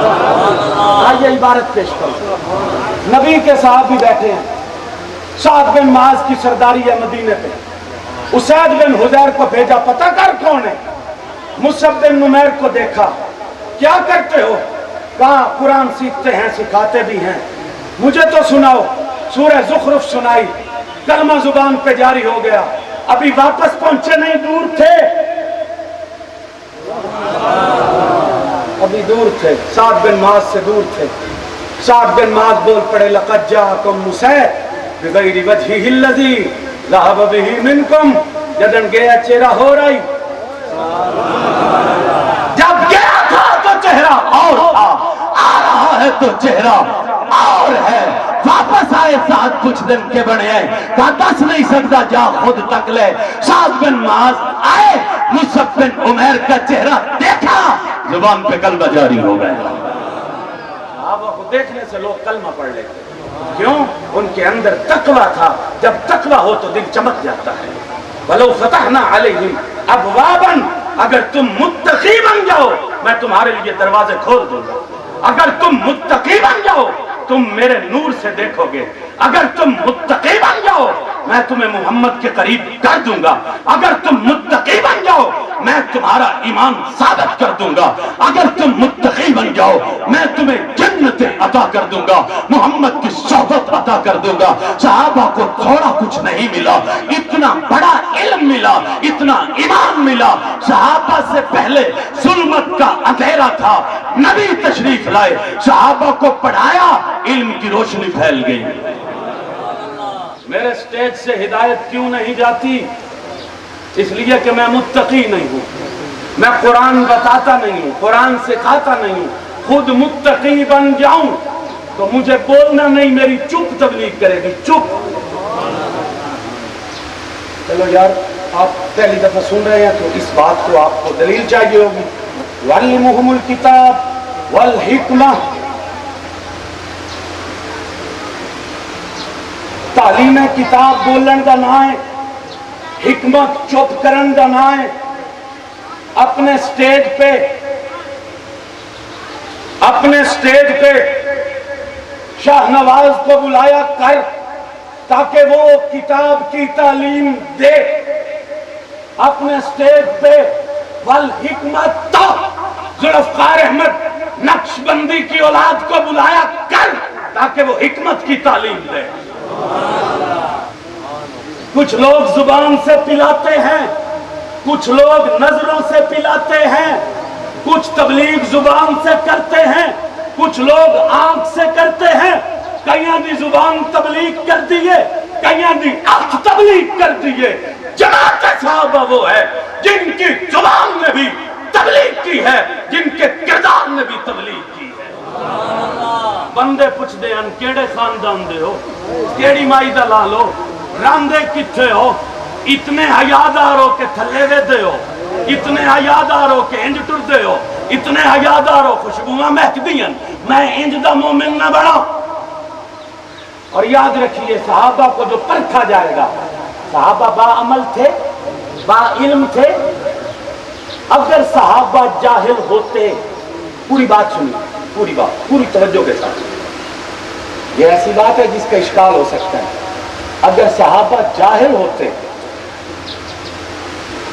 آئیے عبارت پیش کرو، نبی کے صحابی بیٹھے ہیں، سعد بن معاذ کی سرداری ہے مدینے پہ، اسید بن حضیر کو بھیجا پتہ کر کون ہے، مصعب بن عمیر کو دیکھا، کیا کرتے ہو؟ کہاں قرآن سیکھتے ہیں، سکھاتے بھی ہیں، مجھے تو سناؤ۔ سورہ زخرف سنائی، کلمہ زبان پہ جاری ہو گیا، ابھی واپس پہنچے نہیں، دور تھے، ابھی دور تھے، سعد بن معاذ سے دور تھے۔ سعد بن معاذ بول پڑے لقد جاءکم مسیح بغیر وجہہ الذی ذهب به منکم، جدن گیا چہرہ ہو رہی، جب گیا تھا تو چہرہ اور تھا، آ رہا ہے تو چہرہ اور ہے۔ واپس آئے سعد کچھ دن کے بڑے ہیں، کہا دس نہیں سکتا، جا خود تک لے۔ سعد بن معاذ آئے، مصعب بن عمیر کا چہرہ دیکھا، زبان پہ کلمہ جاری ہو گیا۔ صحابہ کو دیکھنے سے لوگ کلمہ پڑھ لیتے، کیوں؟ ان کے اندر تقوی تھا، جب تقوی ہو تو دل چمک جاتا ہے۔ وَلَوْ فَتَحْنَا عَلَيْهِمْ أَبْوَابًا، اگر تم متقی بن جاؤ میں تمہارے لیے دروازے کھول دوں گا۔ اگر تم متقی بن جاؤ تم میرے نور سے دیکھو گے، اگر تم متقی بن جاؤ میں تمہیں محمد کے قریب کر دوں گا. اگر تم متقی بن جاؤ میں تمہارا ایمان ثابت کر دوں گا. اگر تم متقی بن جاؤ میں تمہیں جنت عطا کر دوں گا, محمد کی صحبت عطا کر دوں گا. صحابہ کو تھوڑا کچھ نہیں ملا, اتنا بڑا علم ملا, اتنا ایمان ملا. صحابہ سے پہلے ظلمت کا اندھیرا تھا, نبی تشریف لائے, صحابہ کو پڑھایا, علم کی روشنی پھیل گئی. میرے سٹیج سے ہدایت کیوں نہیں جاتی؟ اس لیے کہ میں متقی نہیں ہوں, میں قرآن بتاتا نہیں ہوں, قرآن سکھاتا نہیں ہوں. خود متقی بن جاؤں تو مجھے بولنا نہیں, میری چپ تبلیغ کرے گی, چپ. چلو یار, آپ پہلی دفعہ سن رہے ہیں تو اس بات کو آپ کو دلیل چاہیے ہوگی. وَعَلِّمُهُمُ الْكِتَابَ وَالْحِکْمَةَ, تعلیم کتاب بولن دا نہ ہے, حکمت چپ کرن دا نہ ہے. اپنے سٹیج پہ شاہ نواز کو بلایا کر تاکہ وہ کتاب کی تعلیم دے. اپنے سٹیج پہ والحکمت ذوالفقار احمد نقش بندی کی اولاد کو بلایا کر تاکہ وہ حکمت کی تعلیم دے. کچھ لوگ زبان سے پلاتے ہیں, کچھ لوگ نظروں سے پلاتے ہیں, کچھ تبلیغ زبان سے کرتے ہیں, کچھ لوگ آنکھ سے کرتے ہیں. کئیاں دی زبان تبلیغ کر دیئے, کئیاں دی آنکھ تبلیغ کر دیئے. جماعت صحابہ وہ ہے جن کی زبان نے بھی تبلیغ کی ہے, جن کے کردار نے بھی تبلیغ کی ہے. بندے پوچھ دے ان کیڑے خاندان دے ہو, کیڑی مائی دا لال ہو, راندے کتھے ہو, اتنے حیادار ہو کہ تھلے وے دے ہو, اتنے حیادار ہو کہ انج ٹر دے ہو, اتنے حیادار ہو خوشبوئاں مہک دیاں, میں انج دا مومن نہ بڑا. اور یاد رکھیے صحابہ کو جو پرکھا جائے گا, صحابہ با عمل تھے, با علم تھے. اگر صحابہ جاہل ہوتے, پوری بات سنی, پوری بات پوری توجہ کے ساتھ, یہ ایسی بات ہے جس کا اشکال ہو سکتا ہے. اگر صحابہ جاہل ہوتے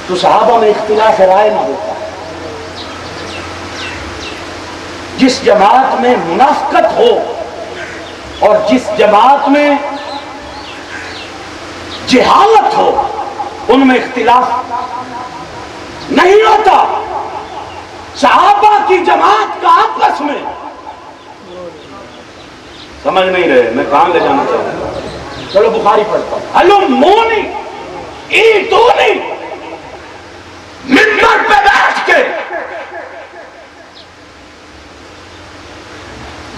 تو صحابہ میں اختلاف رائے نہ ہوتا. جس جماعت میں منافقت ہو اور جس جماعت میں جہالت ہو ان میں اختلاف نہیں ہوتا. صحابہ کی جماعت کا آپس میں, سمجھ نہیں رہے میں کہاں لے جانا چاہوں گا, چلو بخاری پڑھتا ہوں. علمونی ایتونی, منبر پہ بیٹھ کے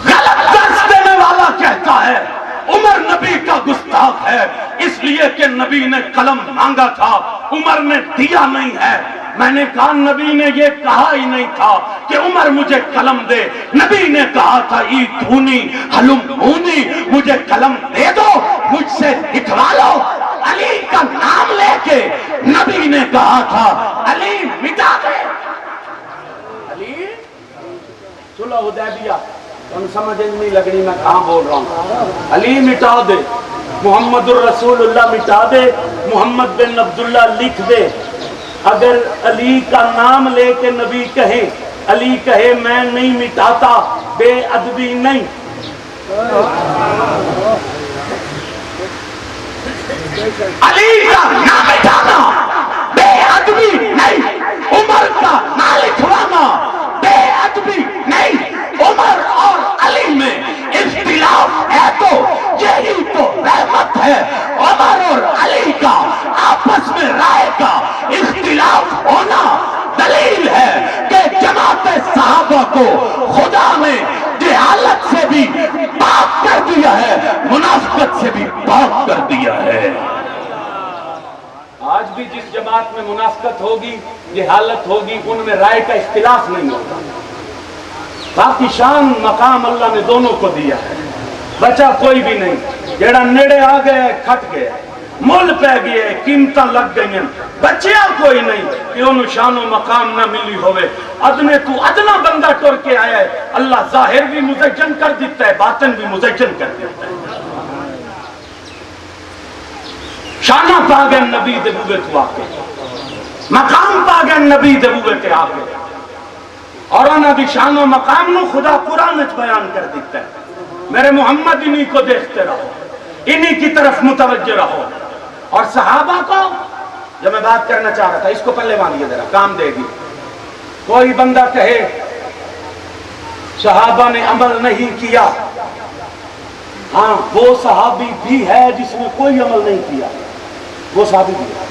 غلط درس دینے والا کہتا ہے عمر نبی کا گستاخ ہے, اس لیے کہ نبی نے قلم مانگا تھا, عمر نے دیا نہیں ہے. میں نے کہا نبی نے یہ کہا ہی نہیں تھا کہ عمر مجھے قلم دے, نبی نے کہا تھا ایتونی حلمونی, مجھے قلم دے دو, مجھ سے لکھوا لو. علی کا نام لے کے نبی نے کہا تھا علی مٹا دے. علی صلح حدیبیہ, تم سمجھ نہیں لگنی میں کہاں بول رہا ہوں. علی مٹا دے, محمد الرسول اللہ مٹا دے, محمد بن عبداللہ لکھ دے. اگر علی کا نام لے کے نبی کہے, علی کہے میں نہیں مٹاتا, بے ادبی نہیں. علی کا نام مٹانا بے ادبی نہیں, عمر کا نام لکھوانا بے ادبی نہیں. عمر اور علی میں اختلاف ہے تو یہی تو رحمت ہے. عمر اور علی کا آپس میں رائے کا اختلاف ہونا دلیل ہے کہ جماعت صحابہ کو خدا نے جہالت سے بھی پاک کر دیا ہے, منافقت سے بھی پاک کر دیا ہے. آج بھی جس جماعت میں منافقت ہوگی, جہالت ہوگی, ان میں رائے کا اختلاف نہیں ہوگا. باقی شان مقام اللہ نے دونوں کو دیا ہے, بچہ کوئی بھی نہیں. جیڑا نیڑے آ گیا ہے کھٹ گیا, مل پہ گئے, قیمتاں لگ گئی ہیں, بچیا کوئی نہیں کہ انہوں شان و مقام نہ ملی ہوئے. ادنے تو ادنا بندہ ٹر کے آیا ہے, اللہ ظاہر بھی مزین کر دیتا ہے, باطن بھی مزین کر دیتا ہے. شانہ پا گئے نبی دے بوے تو آ کے، مقام پا گئے نبی دے بوے تے آ کے، اور انہاں دی شان و مقام نو خدا قرآن وچ بیان کر دیتا ہے۔ میرے محمد انہی کو دیکھتے رہو، انہی کی طرف متوجہ رہو۔ اور صحابہ کو جو میں بات کرنا چاہ رہا تھا، اس کو پلے مانیے ذرا، کام دے گی۔ کوئی بندہ کہے صحابہ نے عمل نہیں کیا، ہاں وہ صحابی بھی ہے جس نے کوئی عمل نہیں کیا، وہ صحابی بھی ہے۔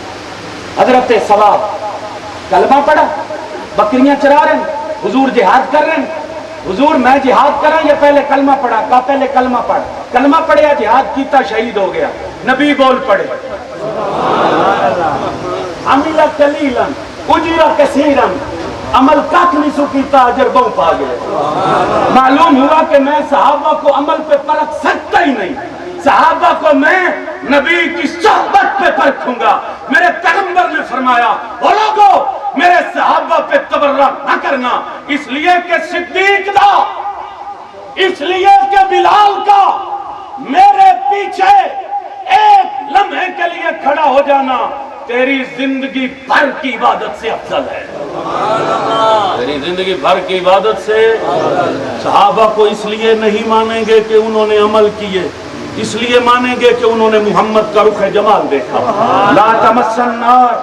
حضرت ثواب کلمہ پڑھا، بکریاں چرا رہے ہیں، حضور جہاد کر رہے ہیں، حضور میں جہاد کر رہا ہوں، یہ پہلے کلمہ پڑھا، کہا پہلے کلمہ پڑھ، کلمہ پڑھیا، جہاد کیتا، شہید ہو گیا۔ نبی بول پڑے عمل قلیلا اجر کثیرا، عمل کاک نہیں سو کیتا، اجر بہت پا گئے۔ معلوم ہوا کہ میں صحابہ کو عمل پہ پرکھ سکتا ہی نہیں، صحابہ کو میں نبی کی صحبت پہ پرکھوں گا۔ میرے پیغمبر نے فرمایا او لوگو میرے صحابہ پہ تبرہ نہ کرنا، اس لیے کہ صدیق دا، اس لیے کہ بلال کا میرے پیچھے ایک لمحے کے لیے کھڑا ہو جانا تیری زندگی بھر کی عبادت سے افضل ہے، تیری زندگی بھر کی عبادت سے۔ صحابہ کو اس لیے نہیں مانیں گے کہ انہوں نے عمل کیے، اس لیے مانیں گے کہ انہوں نے محمد کا رخ جمال دیکھا۔ لا تمس النار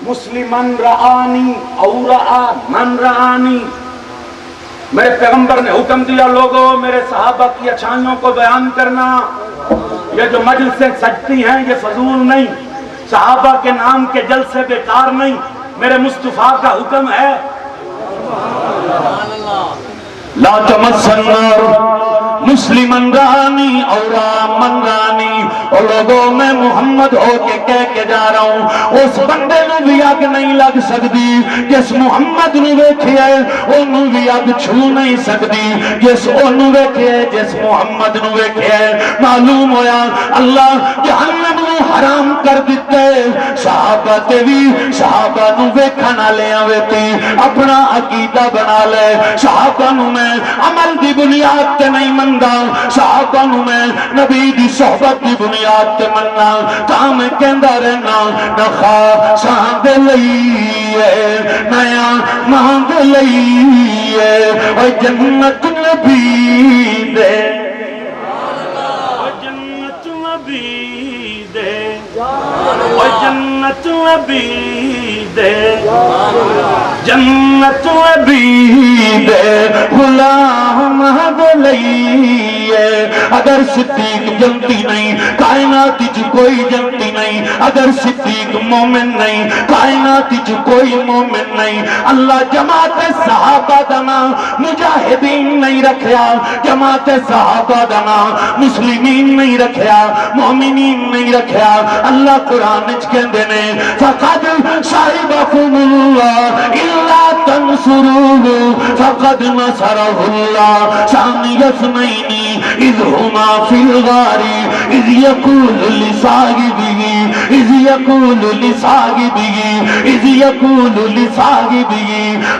مسلمن رآنی او رآ من رآنی، میرے پیغمبر نے حکم دیا لوگوں میرے صحابہ کی اچھائیوں کو بیان کرنا، یہ جو مجلسیں سجتی ہیں یہ فضول نہیں، صحابہ کے نام کے جلسے بیکار نہیں، میرے مصطفیٰ کا حکم ہے لا تمس النار مسلمن رانی اور من رانی۔ اور لوگوں میں محمد ہو کے کہہ کے جا رہا ہوں اس بندے نو بھی اگ نہیں لگ سکتی جس محمد نو ویکھے اونوں بھی اگ چھو نہیں سکتی جس اونوں ویکھے جس محمد نو ویکھے۔ معلوم ہویا اللہ جہنم نو حرام کر دیتا ہے، صحابہ تے بھی صحابہ نو ویکھن والیاں ویتی اپنا عقیدہ بنا لے۔ صحابہ نو میں عمل دی بنیاد تے نہیں مندا، صحابہ نو میں نبی دی صحبت دی بنیاد تے مننا، تاں میں کہندا رہنا نہ خاصاں دے لئیے نیا ماں دے لئیے او جنت نبی دے، او جنت نبی دے، او جنت نبی دے، جنت نبی دے غلام دے لئیے۔ اگر صدیق جنتی نہیں کائنات جو کوئی جنتی نہیں، اگر صدیق مومن نہیں کائنات جو کوئی مومن نہیں۔ اللہ جماعت صحابہ دنا مجاہدین نہیں رکھیا، جماعت صحابہ دنا مسلمین نہیں رکھیا، مومنین نہیں رکھیا۔ اللہ قرآن وچ کہندے نے فقد صاحبکم اللہ الا تنصروہ فقد نصرہ اللہ ثانی اثنین اذ ہما فی الغار اذ یقول لصاحبہ اذ یقول لصاحبہ اذ یقول لصاحبہ۔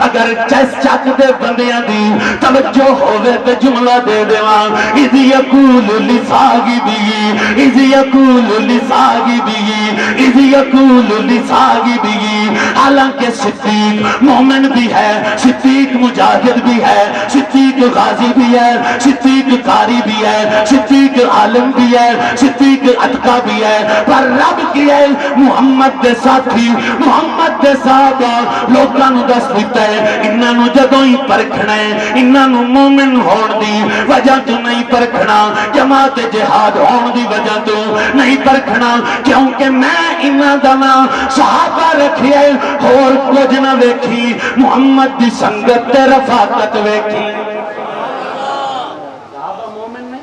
اگر چس چک دے بندیاں دی توجہ ہوے تے جملہ دے دیواں اذ یقول لصاحبہ اذ یقول لصاحبہ اذ یقول لصاحبہ۔ حالانکہ صدیق مومن بھی ہے، صدیق مجاہد بھی ہے، صدیق غازی بھی ہے، صدیق قاری بھی ہے، صدیق عالم بھی ہے، صدیق اتقا بھی ہے، پر رب کی ہے محمد دے ساتھی محمد دے صحابہ لوکاں نو دس دیتا ہے انہاں نو جدوں ہی پرکھنا ہے، انہاں نو مومن ہون دی وجہ تو نہیں پرکھنا، جماعت جہاد ہون دی وجہ تو نہیں پرکھنا، کیونکہ میں انہاں دا نام صحابہ رکھیا ہے اور کچھ نہ ویکھی، محمد دی سنگت تے رفاقت ویکھی۔ صحابہ مومن نے،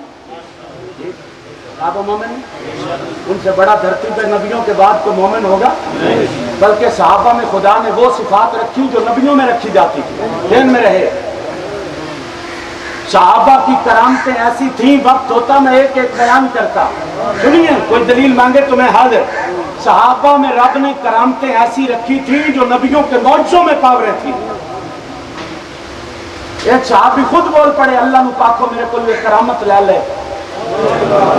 صحابہ مومن نے، ان سے بڑا دھرتی پہ نبیوں کے بعد کو مومن ہوگا، بلکہ صحابہ میں خدا نے وہ صفات رکھی جو نبیوں میں رکھی جاتی تھی، ذہن میں رہے۔ صحابہ کی کرامتیں ایسی تھیں، وقت ہوتا میں ایک ایک بیان کرتا، سنیے کوئی دلیل مانگے تو میں حاضر۔ صحابہ میں رب نے کرامتیں ایسی رکھی تھیں جو نبیوں کے معجزوں میں پاوریں تھیں۔ ایک صحابی خود بول پڑے اللہ نو پاکو میرے کو یہ کرامت لے لے،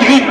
3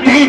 3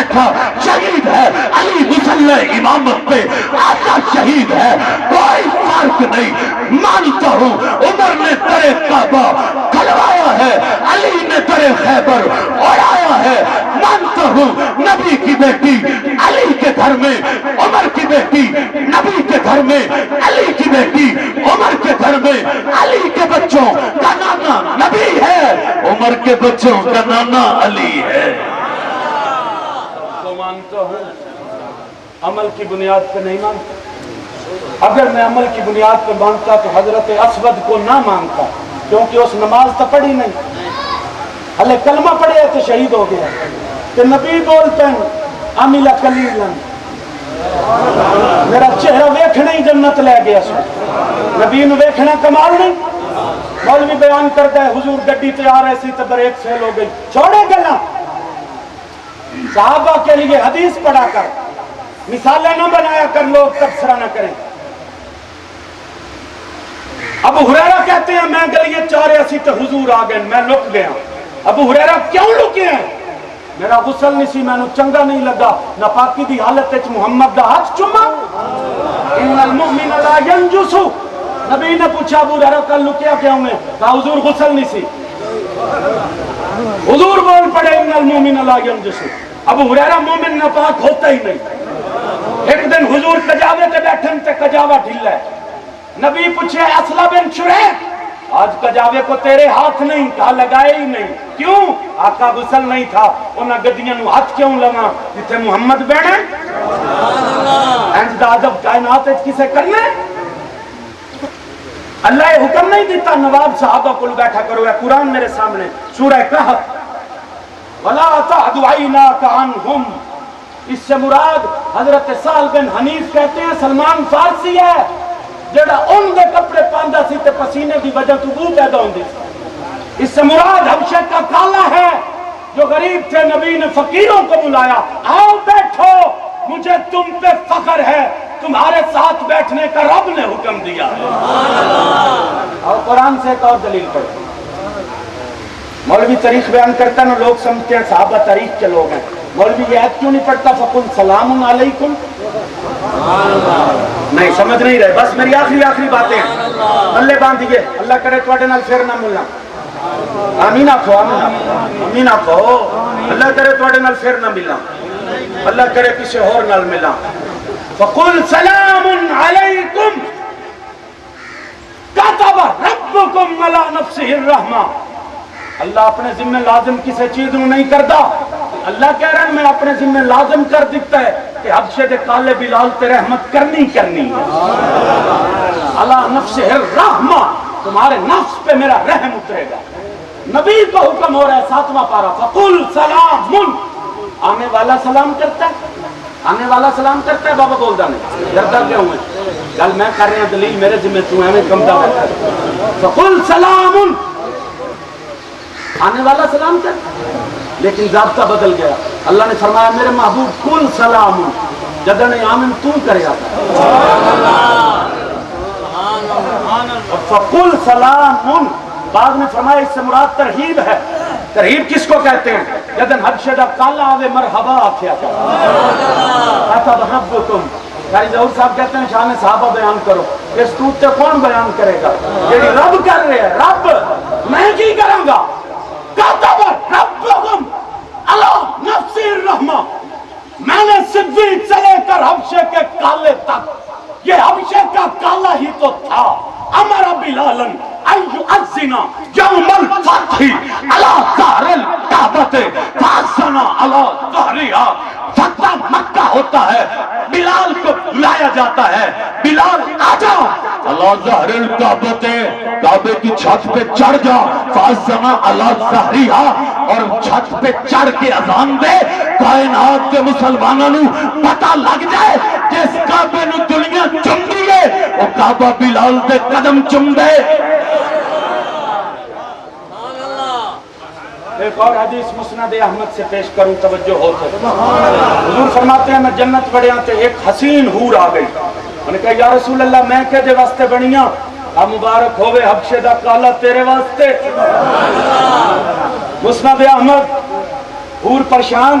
بیٹھا شہید ہے، علی مصلی امامت پہ آقا شہید ہے، کوئی فرق نہیں۔ مانتا ہوں عمر نے در کعبہ کھلوایا ہے، علی نے در خیبر اڑایا ہے۔ مانتا ہوں نبی کی بیٹی علی کے گھر میں، عمر کی بیٹی نبی کے گھر میں، علی کی بیٹی عمر کے گھر میں، علی کے بچوں کا نانا نبی ہے، عمر کے بچوں کا نانا علی ہے۔ تو مانتا ہوں، عمل کی بنیاد پہ نہیں مانتا۔ اگر میں عمل کی بنیاد پہ مانتا تو حضرت اسود کو نہ مانتا، کیونکہ اس نماز تو پڑھی نہیں، ہلے کلمہ پڑھے تو شہید ہو گیا۔ کہ نبی بولتے ہیں عمل قلیلاً، میرا چہرہ ویکھنا ہی جنت لے گیا سو، نبی نو ویکھنا کمال نہیں۔ مولوی بیان کرتا ہے حضور گڈی تیار ایسی تو بریک فیل ہو گئی، چھوڑے گلا صحابہ کے لیے حدیث پڑھا کر، مثالیں نہ بنایا کر، لوگ تبصرہ نہ کریں۔ ابو ہریرہ کہتے ہیں میں گلیے چارے اسی تو حضور آ گئے، میں لک گیا۔ ابو ہریرہ کیوں لکے ہیں؟ میرا غسل نہیں سی، میں نو چنگا نہیں لگا، ناپاکی دی حالت وچ محمد دا ہاتھ چوما۔ ان المؤمن لا ينجس، نبی نے پوچھا ابو ہریرہ کل لکیا کیوں ہے؟ کہا حضور غسل نہیں سی۔ حضور بول پڑے ان المؤمن لا ينجس، ابو ہریرہ مومن ناپاک ہوتا ہی نہیں۔ ایک دن حضور کجاوے تے بیٹھن تے کجاوا ڈھلا ہے، نبی پوچھے اسلح بن شریح آج کجاوے کو تیرے ہاتھ نہیں؟ کہا لگائے ہی نہیں۔ کیوں؟ آقا غسل نہیں تھا، انہاں گدیاں نو ہاتھ کیوں لگا جتھے محمد بیٹھے؟ انج دا ادب کائنات وچ کسے کرنا ہے؟ اللہ یہ حکم نہیں دیتا نواب صحابہ کو بیٹھا کرو، ہے قرآن میرے سامنے سورہ کہف، ولا تعد عیناک عنہم، اس سے مراد حضرت سہل بن حنیف کہتے ہیں سلمان فارسی ہے جڑا ان دے کپڑے پاندا سی تے پسینے دی وجہ تو بو پیدا ہوندی سی۔ اس سے مراد حبشہ کا کالا ہے جو غریب تھے، نبی نے فقیروں کو بلایا، آؤ بیٹھو، مجھے تم پہ فخر ہے، تمہارے ساتھ بیٹھنے کا رب نے حکم دیا ہے۔ اور قرآن سے ایک اور دلیل پڑھو، مولوی تاریخ بیان کرتا نا، لوگ سمجھتے ہیں صحابہ تاریخ کے لوگ ہیں، مولوی یہ آیت کیوں نہیں پڑھتا فقل سلام علیکم؟ نہیں سمجھ نہیں رہے، بس میری آخری باتیں ہیں، اللہ باندھیے، اللہ کرے تواڈے نال پھر نہ ملنا، آمین آکھو، آمین آکھو، اللہ کرے تواڈے نال پھر نہ ملنا، اللہ کرے کسی اور نال ملنا۔ فقل سلام علیکم کتب ربکم علی نفسہ الرحمہ، اللہ اپنے ذمہ لازم کسی چیز نو نہیں کردا، اللہ کہہ رہا ہے میں اپنے ذمہ لازم کر دیتا ہے کہ حبشے دے کالے بلال تے رحمت کرنی ہے۔ اللہ نفس الرحمہ، تمہارے نفس پہ میرا رحم اترے گا۔ نبی کو حکم ہو رہا ہے 7واں پارہ، فقل سلام، آنے والا سلام کرتا ہے، آنے والا سلام کرتا ہے، بابا بولدا نہیں، ڈردا کیوں ہے؟ گل میں کر رہا دلیل میرے ذمہ، تو ایویں کمدا بیٹھا ہے۔ فقل سلام، آنے والا سلام کرتا، لیکن ضابطہ بدل گیا، اللہ نے فرمایا میرے محبوب کل سلام، جدن آمن تو کرے گا، فقل سلام، بعد میں فرمایا اس سے مراد ترہیب ہے۔ ترہیب کس کو کہتے ہیں؟ جدن حبشہ دا کالا آوے مرحبا آکھیا کتب ربکم، قاری ظہور صاحب کہتے ہیں شان صحابہ بیان کرو، اس توتے کون بیان کرے گا؟ یعنی رب کر رہے ہیں، رب میں کی کروں گا؟ کتب ربکم علی نفسہ الرحمہ، میں نے صدیق سے لے کر حبشے کے کالے تک، یہ حبشے کا کالا ہی تو تھا، امر بلالا ان یؤذن یوم الفتح علی ظہر الکعبۃ فاذن علی ظہرها۔ فتح مکہ ہوتا ہے، بلال کو بلایا جاتا ہے، بلال آجا علی ظہر الکعبۃ، کعبے کی چھت پہ چڑھ جا، فاذن علی ظہرها، اور چھت پہ چڑھ کے اذان دے، کائنات کے مسلمانوں نو پتہ لگ جائے جس کعبے نو دنیا چم دی ہے وہ کعبہ بلال دے قدم چم دے۔ ایک اور حدیث مسند احمد سے پیش کروں، توجہ ہو تو حضور فرماتے ہیں میں جنت بڑھیا تے ایک حسین حور آ گئی، میں نے کہا یا رسول اللہ میں کہ دے واسطے بنیاں؟ مبارک ہوئے حبشے دا کالا تیرے واسطے۔ مسند احمد، حور پریشان،